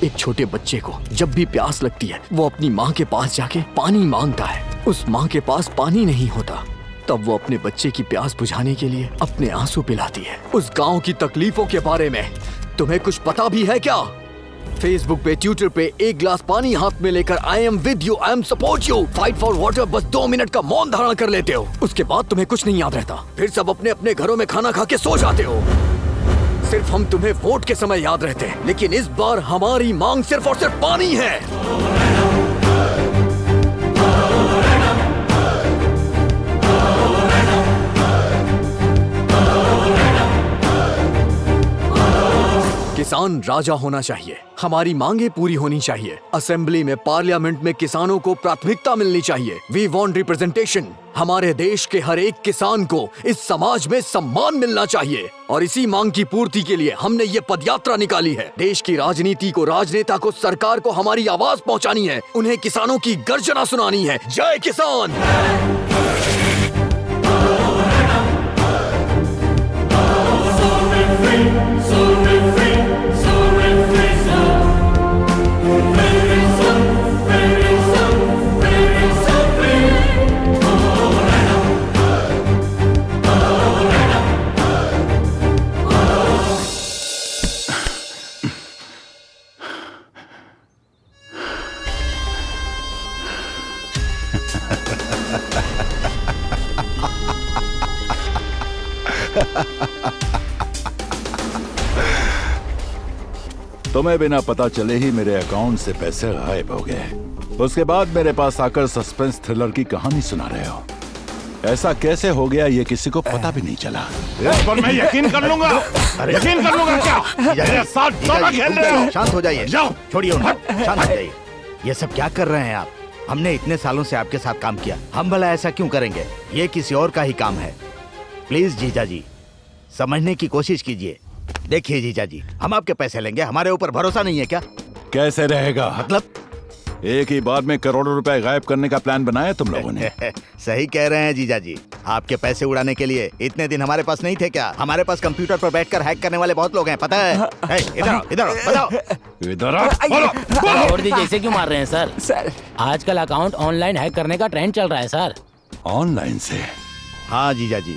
एक छोटे बच्चे को जब भी प्यास लगती है वो अपनी माँ के पास जाके पानी मांगता है। उस माँ के पास पानी नहीं होता, तब वो अपने बच्चे की प्यास बुझाने के लिए अपने आंसू पिलाती है। उस गांव की तकलीफों के बारे में तुम्हें कुछ पता भी है क्या? फेसबुक पे, ट्विटर पे एक गिलास पानी हाथ में लेकर I am with you, I am support you, fight for water, बस 2 मिनट का मौन धारण कर लेते हो। उसके बाद तुम्हें कुछ नहीं याद रहता। फिर सब अपने अपने घरों में खाना खा के सो जाते हो। सिर्फ हम तुम्हें वोट के समय याद रहते हैं, लेकिन इस बार हमारी मांग सिर्फ और सिर्फ पानी है। किसान राजा होना चाहिए, हमारी मांगे पूरी होनी चाहिए। असेंबली में, पार्लियामेंट में किसानों को प्राथमिकता मिलनी चाहिए। We want representation. हमारे देश के हर एक किसान को इस समाज में सम्मान मिलना चाहिए और इसी मांग की पूर्ति के लिए हमने ये पदयात्रा निकाली है। देश की राजनीति को, राजनेता को, सरकार को हमारी आवाज पहुंचानी है। उन्हें किसानों की गर्जना सुनानी है। जय किसान। तुम्हें बिना पता चले ही मेरे अकाउंट से पैसे गायब हो गए। उसके बाद मेरे पास आकर सस्पेंस थ्रिलर की कहानी सुना रहे हो। ऐसा कैसे हो गया ये किसी को पता भी नहीं चला। इस पर मैं यकीन कर लूंगा। यकीन कर लूंगा क्या? मेरे साथ दोनों खेल रहे हो। शांत हो जाइए, जाओ, छोड़िए उन्हें, शांत हो जाइए। ये सब क्या कर रहे हैं आप? हमने इतने सालों से आपके साथ काम किया, हम भला ऐसा क्यों करेंगे? ये किसी और का ही काम है। प्लीज जीजा जी, समझने की कोशिश कीजिए। देखिए जीजा जी, हम आपके पैसे लेंगे, हमारे ऊपर भरोसा नहीं है क्या? कैसे रहेगा? मतलब एक ही बार में करोड़ों रुपए गायब करने का प्लान बनाया तुम लोगों ने। सही कह रहे हैं जीजा जी। आपके पैसे उड़ाने के लिए इतने दिन हमारे पास नहीं थे क्या? हमारे पास कंप्यूटर पर बैठकर हैक करने वाले बहुत लोग हैं, पता है? इधर इधर बताओ। इधर छोड़ दीजिए, इसे क्यों मार रहे हैं सर? आजकल अकाउंट ऑनलाइन हैक करने का ट्रेंड चल रहा है सर। ऑनलाइन से? हाँ जीजा जी,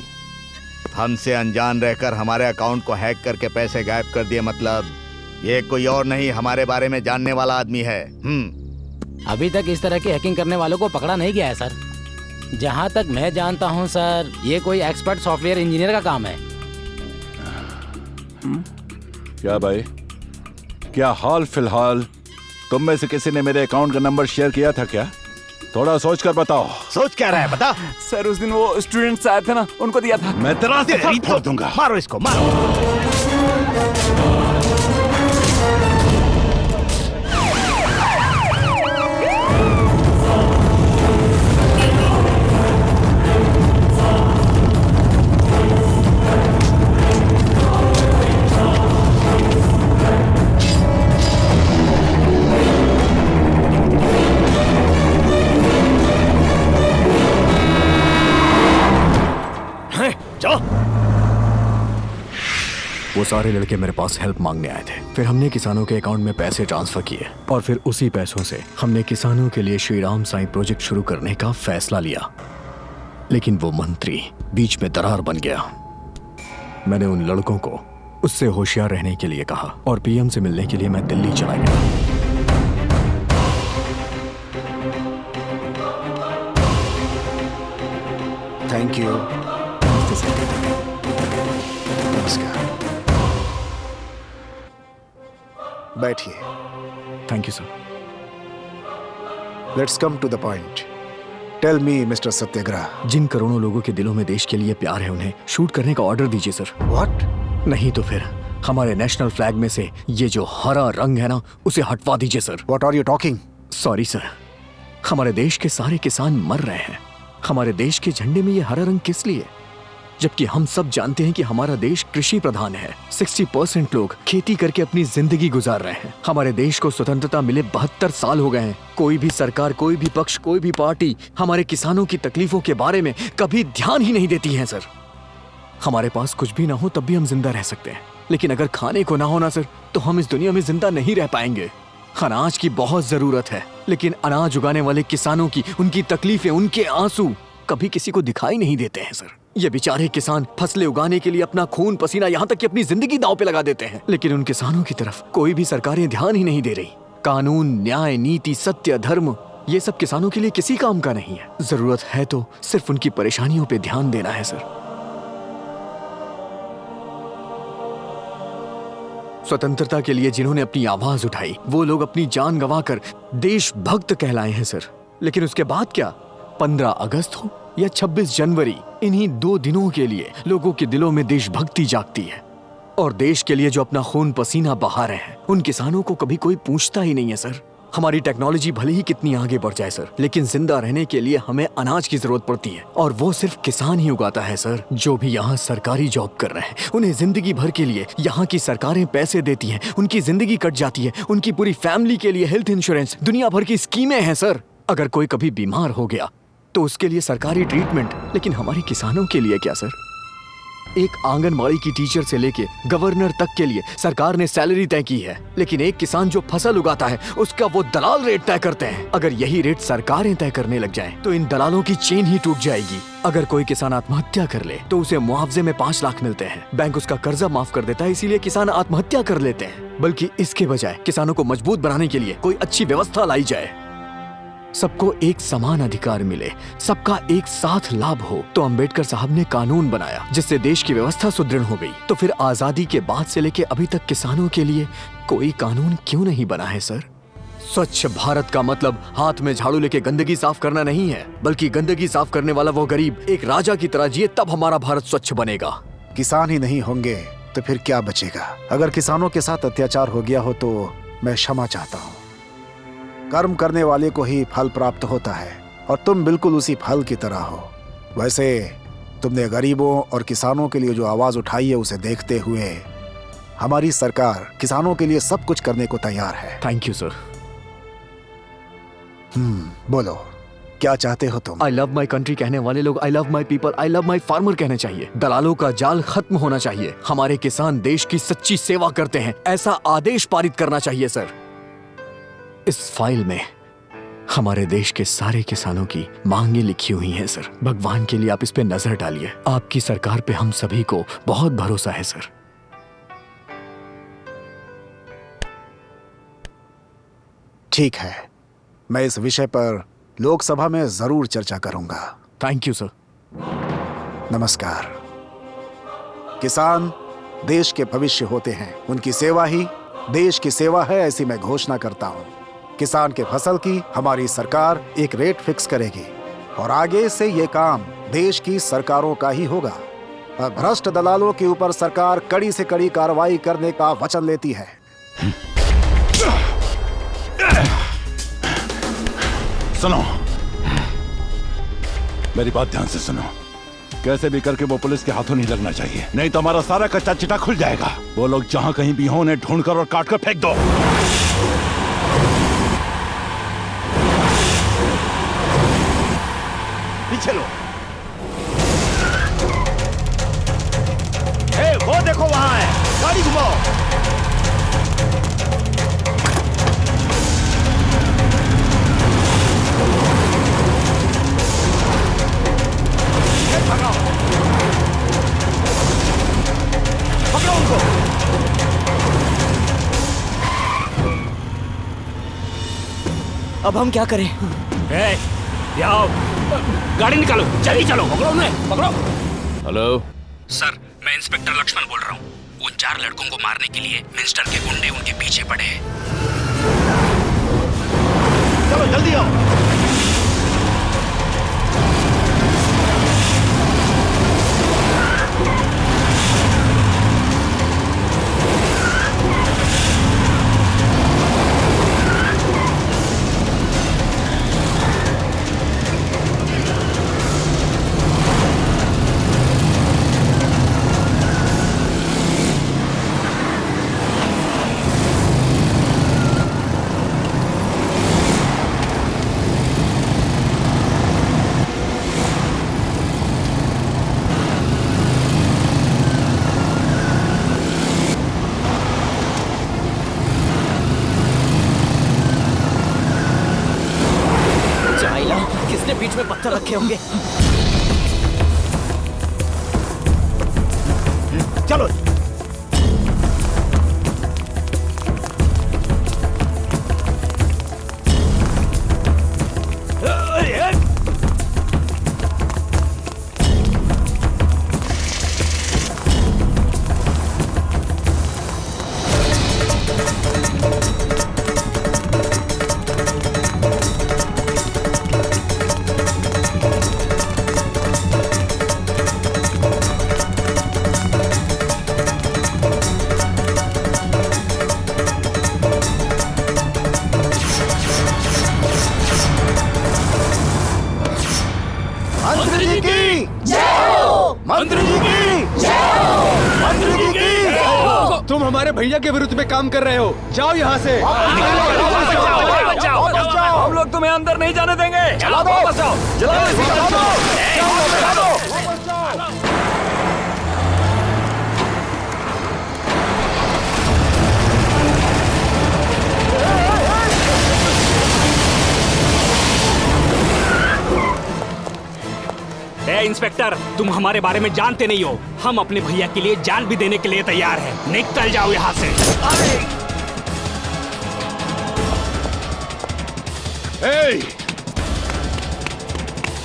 हमसे अनजान रहकर हमारे अकाउंट को हैक करके पैसे गायब कर दिए, मतलब ये कोई और नहीं, हमारे बारे में जानने वाला आदमी है। अभी तक इस तरह की हैकिंग करने वालों को पकड़ा नहीं गया है सर। जहाँ तक मैं जानता हूँ सर, ये कोई एक्सपर्ट सॉफ्टवेयर इंजीनियर का काम है। क्या भाई, क्या हाल फिलहाल तुम में से किसी ने मेरे अकाउंट का नंबर शेयर किया था क्या? थोड़ा सोच कर बताओ। सोच क्या रहा है बता। सर उस दिन वो स्टूडेंट्स आए थे ना, उनको दिया था। मैं तेरा सर फोड़ दूंगा। मारो इसको, मारो। वो सारे लड़के मेरे पास हेल्प मांगने आए थे। फिर हमने किसानों के अकाउंट में पैसे ट्रांसफर किए और फिर उसी पैसों से हमने किसानों के लिए श्री राम साईं प्रोजेक्ट शुरू करने का फैसला लिया। लेकिन वो मंत्री बीच में दरार बन गया। मैंने उन लड़कों को उससे होशियार रहने के लिए कहा और पीएम से मिलने के लिए मैं दिल्ली चला गया। Thank you. नमस्कार। बैठिए। Thank you sir. Let's come to the point. Tell me mister Satyagraha. जिन करोड़ों लोगों के दिलों में देश के लिए प्यार है, उन्हें शूट करने का ऑर्डर दीजिए सर। व्हाट? नहीं तो फिर हमारे नेशनल फ्लैग में से ये जो हरा रंग है ना, उसे हटवा दीजिए sir. What are you talking? Sorry sir, हमारे देश के सारे किसान मर रहे हैं। हमारे देश के झंडे में ये हरा रंग किस लिए? जबकि हम सब जानते हैं कि हमारा देश कृषि प्रधान है। 60% लोग खेती करके अपनी जिंदगी गुजार रहे हैं। हमारे देश को स्वतंत्रता मिले 72 साल हो गए हैं। कोई भी सरकार, कोई भी पक्ष, कोई भी पार्टी हमारे किसानों की तकलीफों के बारे में कभी ध्यान ही नहीं देती है सर। हमारे पास कुछ भी ना हो तब भी हम जिंदा रह सकते हैं, लेकिन अगर खाने को ना हो ना सर, तो हम इस दुनिया में जिंदा नहीं रह पाएंगे। अनाज की बहुत जरूरत है, लेकिन अनाज उगाने वाले किसानों की, उनकी तकलीफें, उनके आंसू कभी किसी को दिखाई नहीं देते हैं सर। ये बेचारे किसान फसलें उगाने के लिए अपना खून पसीना, यहाँ तक कि अपनी जिंदगी दांव पे लगा देते हैं, लेकिन उन किसानों की तरफ कोई भी सरकारें ध्यान ही नहीं दे रही। कानून, न्याय, नीति, सत्य, धर्म, ये सब किसानों के लिए किसी काम का नहीं है। जरूरत है तो सिर्फ उनकी परेशानियों पे ध्यान देना है सर। स्वतंत्रता के लिए जिन्होंने अपनी आवाज उठाई, वो लोग अपनी जान गंवाकर देशभक्त कहलाए हैं सर। लेकिन उसके बाद क्या? 15 अगस्त हो या 26 जनवरी, इन्हीं 2 दिनों के लिए लोगों के दिलों में देशभक्ति जागती है। और देश के लिए जो अपना खून पसीना बहा रहे हैं, उन किसानों को कभी कोई पूछता ही नहीं है सर। हमारी टेक्नोलॉजी भले ही कितनी आगे बढ़ जाए सर, लेकिन जिंदा रहने के लिए हमें अनाज की जरूरत पड़ती है, और वो सिर्फ किसान ही उगाता है सर। जो भी यहाँ सरकारी जॉब कर रहे हैं, उन्हें जिंदगी भर के लिए यहाँ की सरकारें पैसे देती हैं, उनकी जिंदगी कट जाती है, उनकी पूरी फैमिली के लिए हेल्थ इंश्योरेंस, दुनिया भर की स्कीमें हैं सर। अगर कोई कभी बीमार हो गया तो उसके लिए सरकारी ट्रीटमेंट, लेकिन हमारे किसानों के लिए क्या सर? एक आंगनबाड़ी की टीचर से लेके गवर्नर तक के लिए सरकार ने सैलरी तय की है, लेकिन एक किसान जो फसल उगाता है उसका वो दलाल रेट तय करते हैं। अगर यही रेट सरकारें तय करने लग जाएं, तो इन दलालों की चेन ही टूट जाएगी। अगर कोई किसान आत्महत्या कर ले तो उसे मुआवजे में 5 लाख मिलते हैं। बैंक उसका कर्जा माफ कर देता है, इसीलिए किसान आत्महत्या कर लेते हैं। बल्कि इसके बजाय किसानों को मजबूत बनाने के लिए कोई अच्छी व्यवस्था लाई जाए, सबको एक समान अधिकार मिले, सबका एक साथ लाभ हो। तो अंबेडकर साहब ने कानून बनाया जिससे देश की व्यवस्था सुदृढ़ हो गई। तो फिर आजादी के बाद से लेके अभी तक किसानों के लिए कोई कानून क्यों नहीं बना है सर? स्वच्छ भारत का मतलब हाथ में झाड़ू लेके गंदगी साफ करना नहीं है, बल्कि गंदगी साफ करने वाला वो गरीब एक राजा की तरह जिए, तब हमारा भारत स्वच्छ बनेगा। किसान ही नहीं होंगे तो फिर क्या बचेगा? अगर किसानों के साथ अत्याचार हो गया हो तो मैं क्षमा चाहता हूँ। कर्म करने वाले को ही फल प्राप्त होता है, और तुम बिल्कुल उसी फल की तरह हो। वैसे तुमने गरीबों और किसानों के लिए जो आवाज उठाई है, उसे देखते हुए हमारी सरकार किसानों के लिए सब कुछ करने को तैयार है। Thank you sir. बोलो क्या चाहते हो तुम? आई लव माई कंट्री कहने वाले लोग I love my people, I love my farmer कहने चाहिए। दलालों का जाल खत्म होना चाहिए। हमारे किसान देश की सच्ची सेवा करते हैं, ऐसा आदेश पारित करना चाहिए सर। इस फाइल में हमारे देश के सारे किसानों की मांगे लिखी हुई हैं सर। भगवान के लिए आप इस पे नजर डालिए। आपकी सरकार पे हम सभी को बहुत भरोसा है सर। ठीक है, मैं इस विषय पर लोकसभा में जरूर चर्चा करूंगा। Thank you sir. नमस्कार। किसान देश के भविष्य होते हैं, उनकी सेवा ही देश की सेवा है, ऐसी मैं घोषणा करता हूं। किसान के फसल की हमारी सरकार एक रेट फिक्स करेगी और आगे से ये काम देश की सरकारों का ही होगा। और भ्रष्ट दलालों के ऊपर सरकार कड़ी से कड़ी कार्रवाई करने का वचन लेती है। सुनो, मेरी बात ध्यान से सुनो। कैसे भी करके वो पुलिस के हाथों नहीं लगना चाहिए, नहीं तो हमारा सारा कच्चा चिटा खुल जाएगा। वो लोग जहां कहीं भी हों, उन्हें ढूंढकर और काटकर फेंक दो। पीछे लो। हे, वो देखो वहां है, गाड़ी घुमाओ। पकड़ो उनको। अब हम क्या करें? आओ, गाड़ी निकालो, जल्दी चलो, पकड़ो उन्हें, पकड़ो। हेलो सर, मैं इंस्पेक्टर लक्ष्मण बोल रहा हूँ। उन 4 लड़कों को मारने के लिए मिनिस्टर के गुंडे उनके पीछे पड़े हैं। चलो जल्दी आओ। किसने बीच में पत्थर रखे होंगे? चलो। तुम हमारे भैया के विरुद्ध में काम कर रहे हो, जाओ यहाँ से। हम लोग तुम्हें अंदर नहीं जाने देंगे। चला दो, इंस्पेक्टर, तुम हमारे बारे में जानते नहीं हो। हम अपने भैया के लिए जान भी देने के लिए तैयार हैं। निकल जाओ यहाँ से।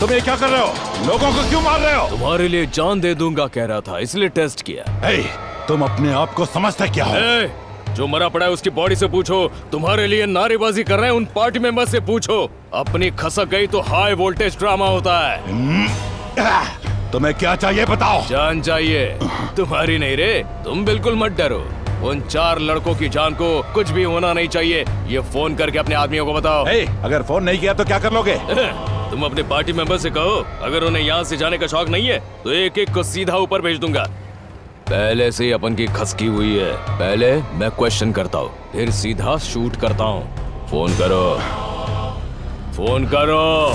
तुम ये क्या कर रहे हो? लोगों को क्यों मार रहे हो? तुम्हारे लिए जान दे दूंगा कह रहा था, इसलिए टेस्ट किया। तुम अपने आप को समझते क्या हो? जो मरा पड़ा है उसकी बॉडी से पूछो। तुम्हारे लिए नारेबाजी कर रहे हैं उन पार्टी मेंबर से पूछो। अपनी खसक गई तो हाई वोल्टेज ड्रामा होता है। तुम्हें क्या चाहिए बताओ? जान चाहिए? तुम्हारी नहीं रे, तुम बिल्कुल मत डरो। उन 4 लड़कों की जान को कुछ भी होना नहीं चाहिए। ये फोन करके अपने आदमियों को बताओ। अगर फोन नहीं किया तो क्या कर लोगे? तुम अपने पार्टी मेंबर से कहो, अगर उन्हें यहाँ से जाने का शौक नहीं है तो एक एक को सीधा ऊपर भेज दूंगा। पहले से ही अपन की खसकी हुई है। पहले मैं क्वेश्चन करता हूँ, फिर सीधा शूट करता हूँ। फोन करो, फोन करो,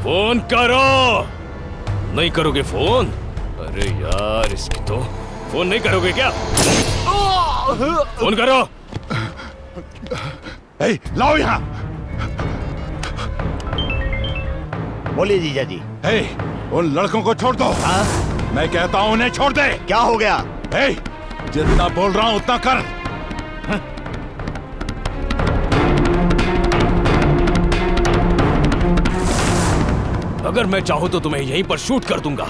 फोन करो। नहीं करोगे फोन? अरे यार, इसकी तो फोन नहीं करोगे क्या? फोन करो। लाओ यहाँ। बोलिए जीजा जी। उन लड़कों को छोड़ दो। मैं कहता हूँ उन्हें छोड़ दे। क्या हो गया? जितना बोल रहा हूँ उतना कर। अगर मैं चाहूँ तो तुम्हें यहीं पर शूट कर दूंगा,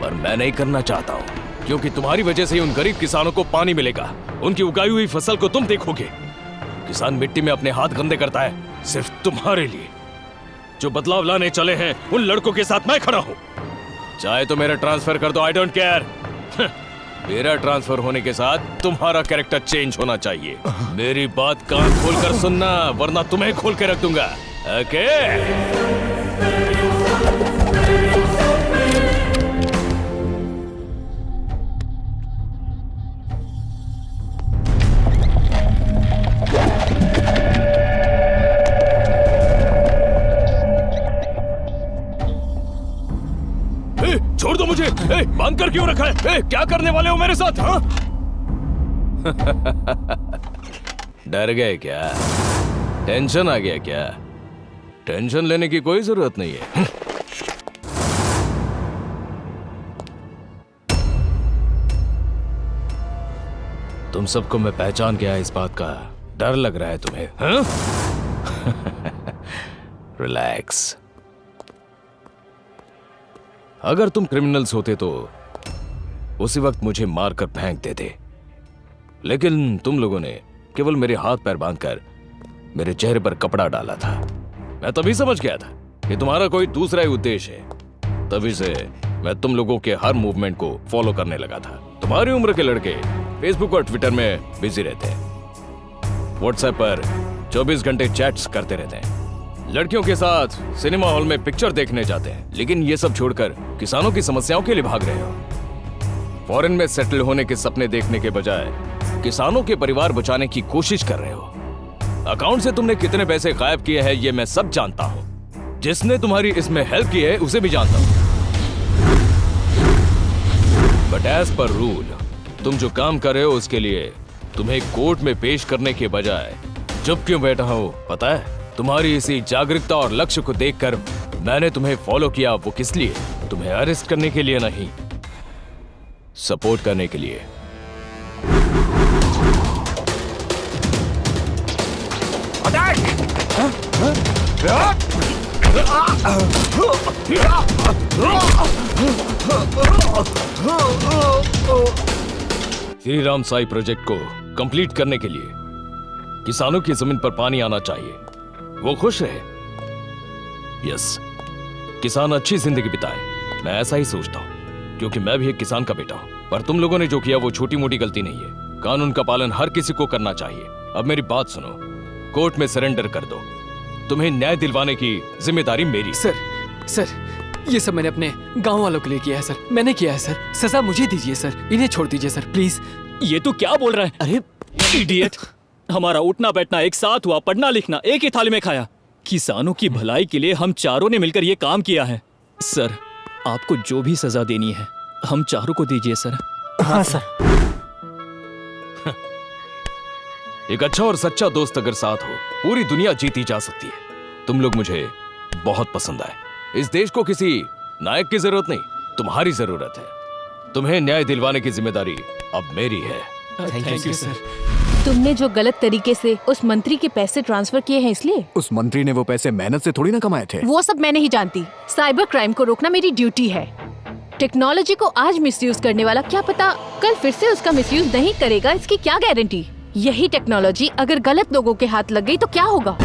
पर मैं नहीं करना चाहता हूँ, क्योंकि तुम्हारी वजह से ही उन गरीब किसानों को पानी मिलेगा। उनकी उगाई हुई फसल को तुम देखोगे। किसान मिट्टी में अपने हाथ गंदे करता है सिर्फ तुम्हारे लिए। जो बदलाव लाने चले हैं उन लड़कों के साथ मैं खड़ा हूँ। चाहे तो मेरा ट्रांसफर कर दो, आई डोंट केयर। मेरा ट्रांसफर होने के साथ तुम्हारा कैरेक्टर चेंज होना चाहिए। मेरी बात कान खोलकर सुनना, वरना तुम्हें खोल के रख दूंगा। ओके? छोड़ दो मुझे। बांध कर क्यों रखा है? क्या करने वाले हो मेरे साथ? हाँ? डर गए क्या? टेंशन आ गया क्या? टेंशन लेने की कोई जरूरत नहीं है। तुम सबको मैं पहचान गया, इस बात का डर लग रहा है तुम्हें? हाँ? रिलैक्स। अगर तुम क्रिमिनल्स होते तो उसी वक्त मुझे मारकर फेंक देते, लेकिन तुम लोगों ने केवल मेरे हाथ पैर बांधकर मेरे चेहरे पर कपड़ा डाला था। मैं तभी समझ गया था कि तुम्हारा कोई दूसरा ही उद्देश्य है। तभी से मैं तुम लोगों के हर मूवमेंट को फॉलो करने लगा था। तुम्हारी उम्र के लड़के फेसबुक और ट्विटर में बिजी रहते हैं, व्हाट्सएप पर 24 घंटे चैट्स करते रहते हैं, लड़कियों के साथ सिनेमा हॉल में पिक्चर देखने जाते हैं, लेकिन ये सब छोड़कर किसानों की समस्याओं के लिए भाग रहे हो। फॉरेन में सेटल होने के सपने देखने के बजाय किसानों के परिवार बचाने की कोशिश कर रहे हो। अकाउंट से तुमने कितने पैसे गायब किए हैं ये मैं सब जानता हूं। जिसने तुम्हारी इसमें हेल्प की है उसे भी जानता हूं। बट एज पर रूल तुम जो काम कर रहे हो उसके लिए तुम्हें कोर्ट में पेश करने के बजाय चुप क्यों बैठा हो पता है? तुम्हारी इसी जागरूकता और लक्ष्य को देखकर मैंने तुम्हें फॉलो किया। वो किस लिए? तुम्हें अरेस्ट करने के लिए नहीं, सपोर्ट करने के लिए। श्री राम साई प्रोजेक्ट को कंप्लीट करने के लिए किसानों की जमीन पर पानी आना चाहिए, वो खुश रहे। यस, किसान अच्छी जिंदगी बिताए, मैं ऐसा ही सोचता हूँ, क्योंकि मैं भी एक किसान का बेटा हूँ। पर तुम लोगों ने जो किया वो छोटी मोटी गलती नहीं है। कानून का पालन हर किसी को करना चाहिए। अब मेरी बात सुनो, कोर्ट में सरेंडर कर दो। तुम्हें न्याय दिलवाने की जिम्मेदारी मेरी। सर ये सब मैंने अपने गांव वालों के लिए किया है सर। मैंने किया है सर। सजा मुझे दीजिए सर, इन्हें छोड़ दीजिए सर प्लीज। ये तो क्या बोल रहा है? अरे इडियट, हमारा उठना बैठना एक साथ हुआ, पढ़ना लिखना एक ही थाली में खाया। किसानों की भलाई के लिए हम चारों ने मिलकर ये काम किया है। सर, आपको जो भी सजा देनी है हम चारों को दीजिए सर। हाँ सर। एक अच्छा और सच्चा दोस्त अगर साथ हो, पूरी दुनिया जीती जा सकती है। तुम लोग मुझे बहुत पसंद आए। इस देश को किसी नायक की जरूरत नहीं, तुम्हारी जरूरत है। तुम्हें न्याय दिलवाने की जिम्मेदारी अब मेरी है। Thank you sir. तुमने जो गलत तरीके से उस मंत्री के पैसे ट्रांसफर किए हैं इसलिए। उस मंत्री ने वो पैसे मेहनत से थोड़ी ना कमाए थे। वो सब मैं नहीं जानती। साइबर क्राइम को रोकना मेरी ड्यूटी है। टेक्नोलॉजी को आज मिसयूज करने वाला क्या पता कल फिर से उसका मिसयूज नहीं करेगा, इसकी क्या गारंटी? यही टेक्नोलॉजी अगर गलत लोगों के हाथ लग गई तो क्या होगा?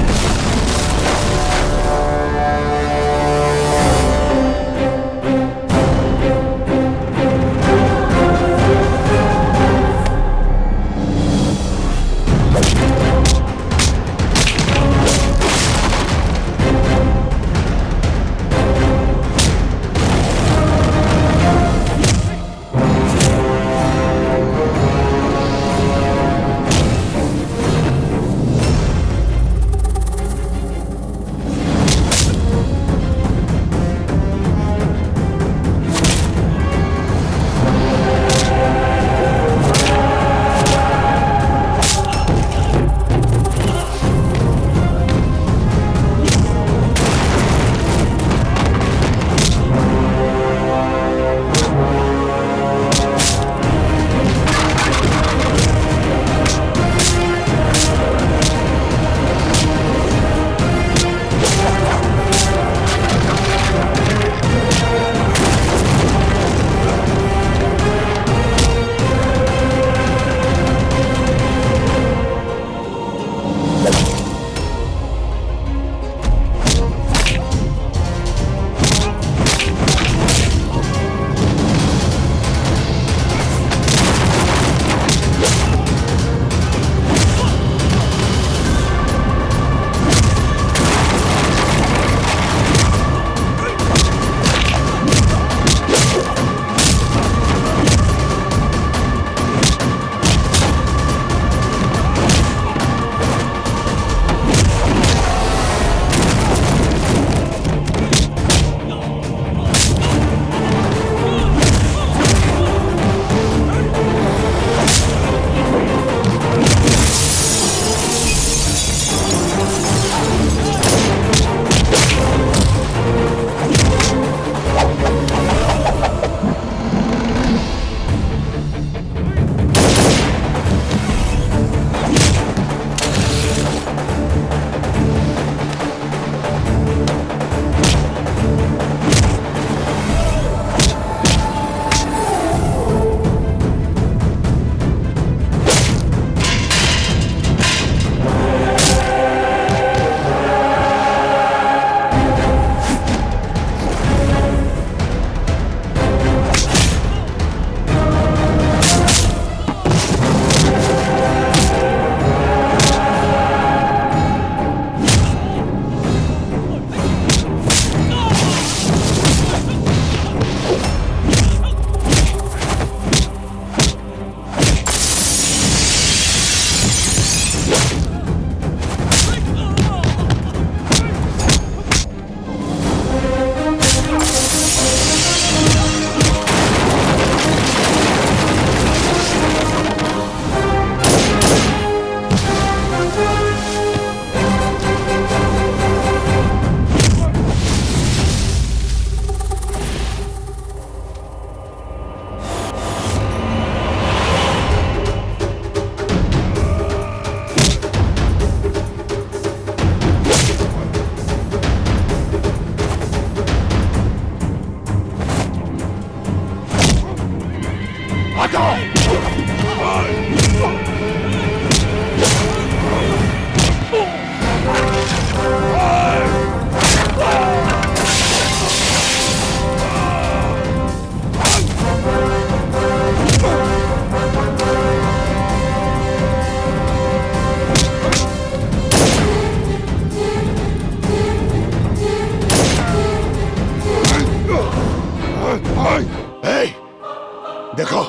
देखो,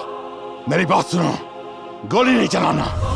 मेरी बात सुनो, गोली नहीं चलाना।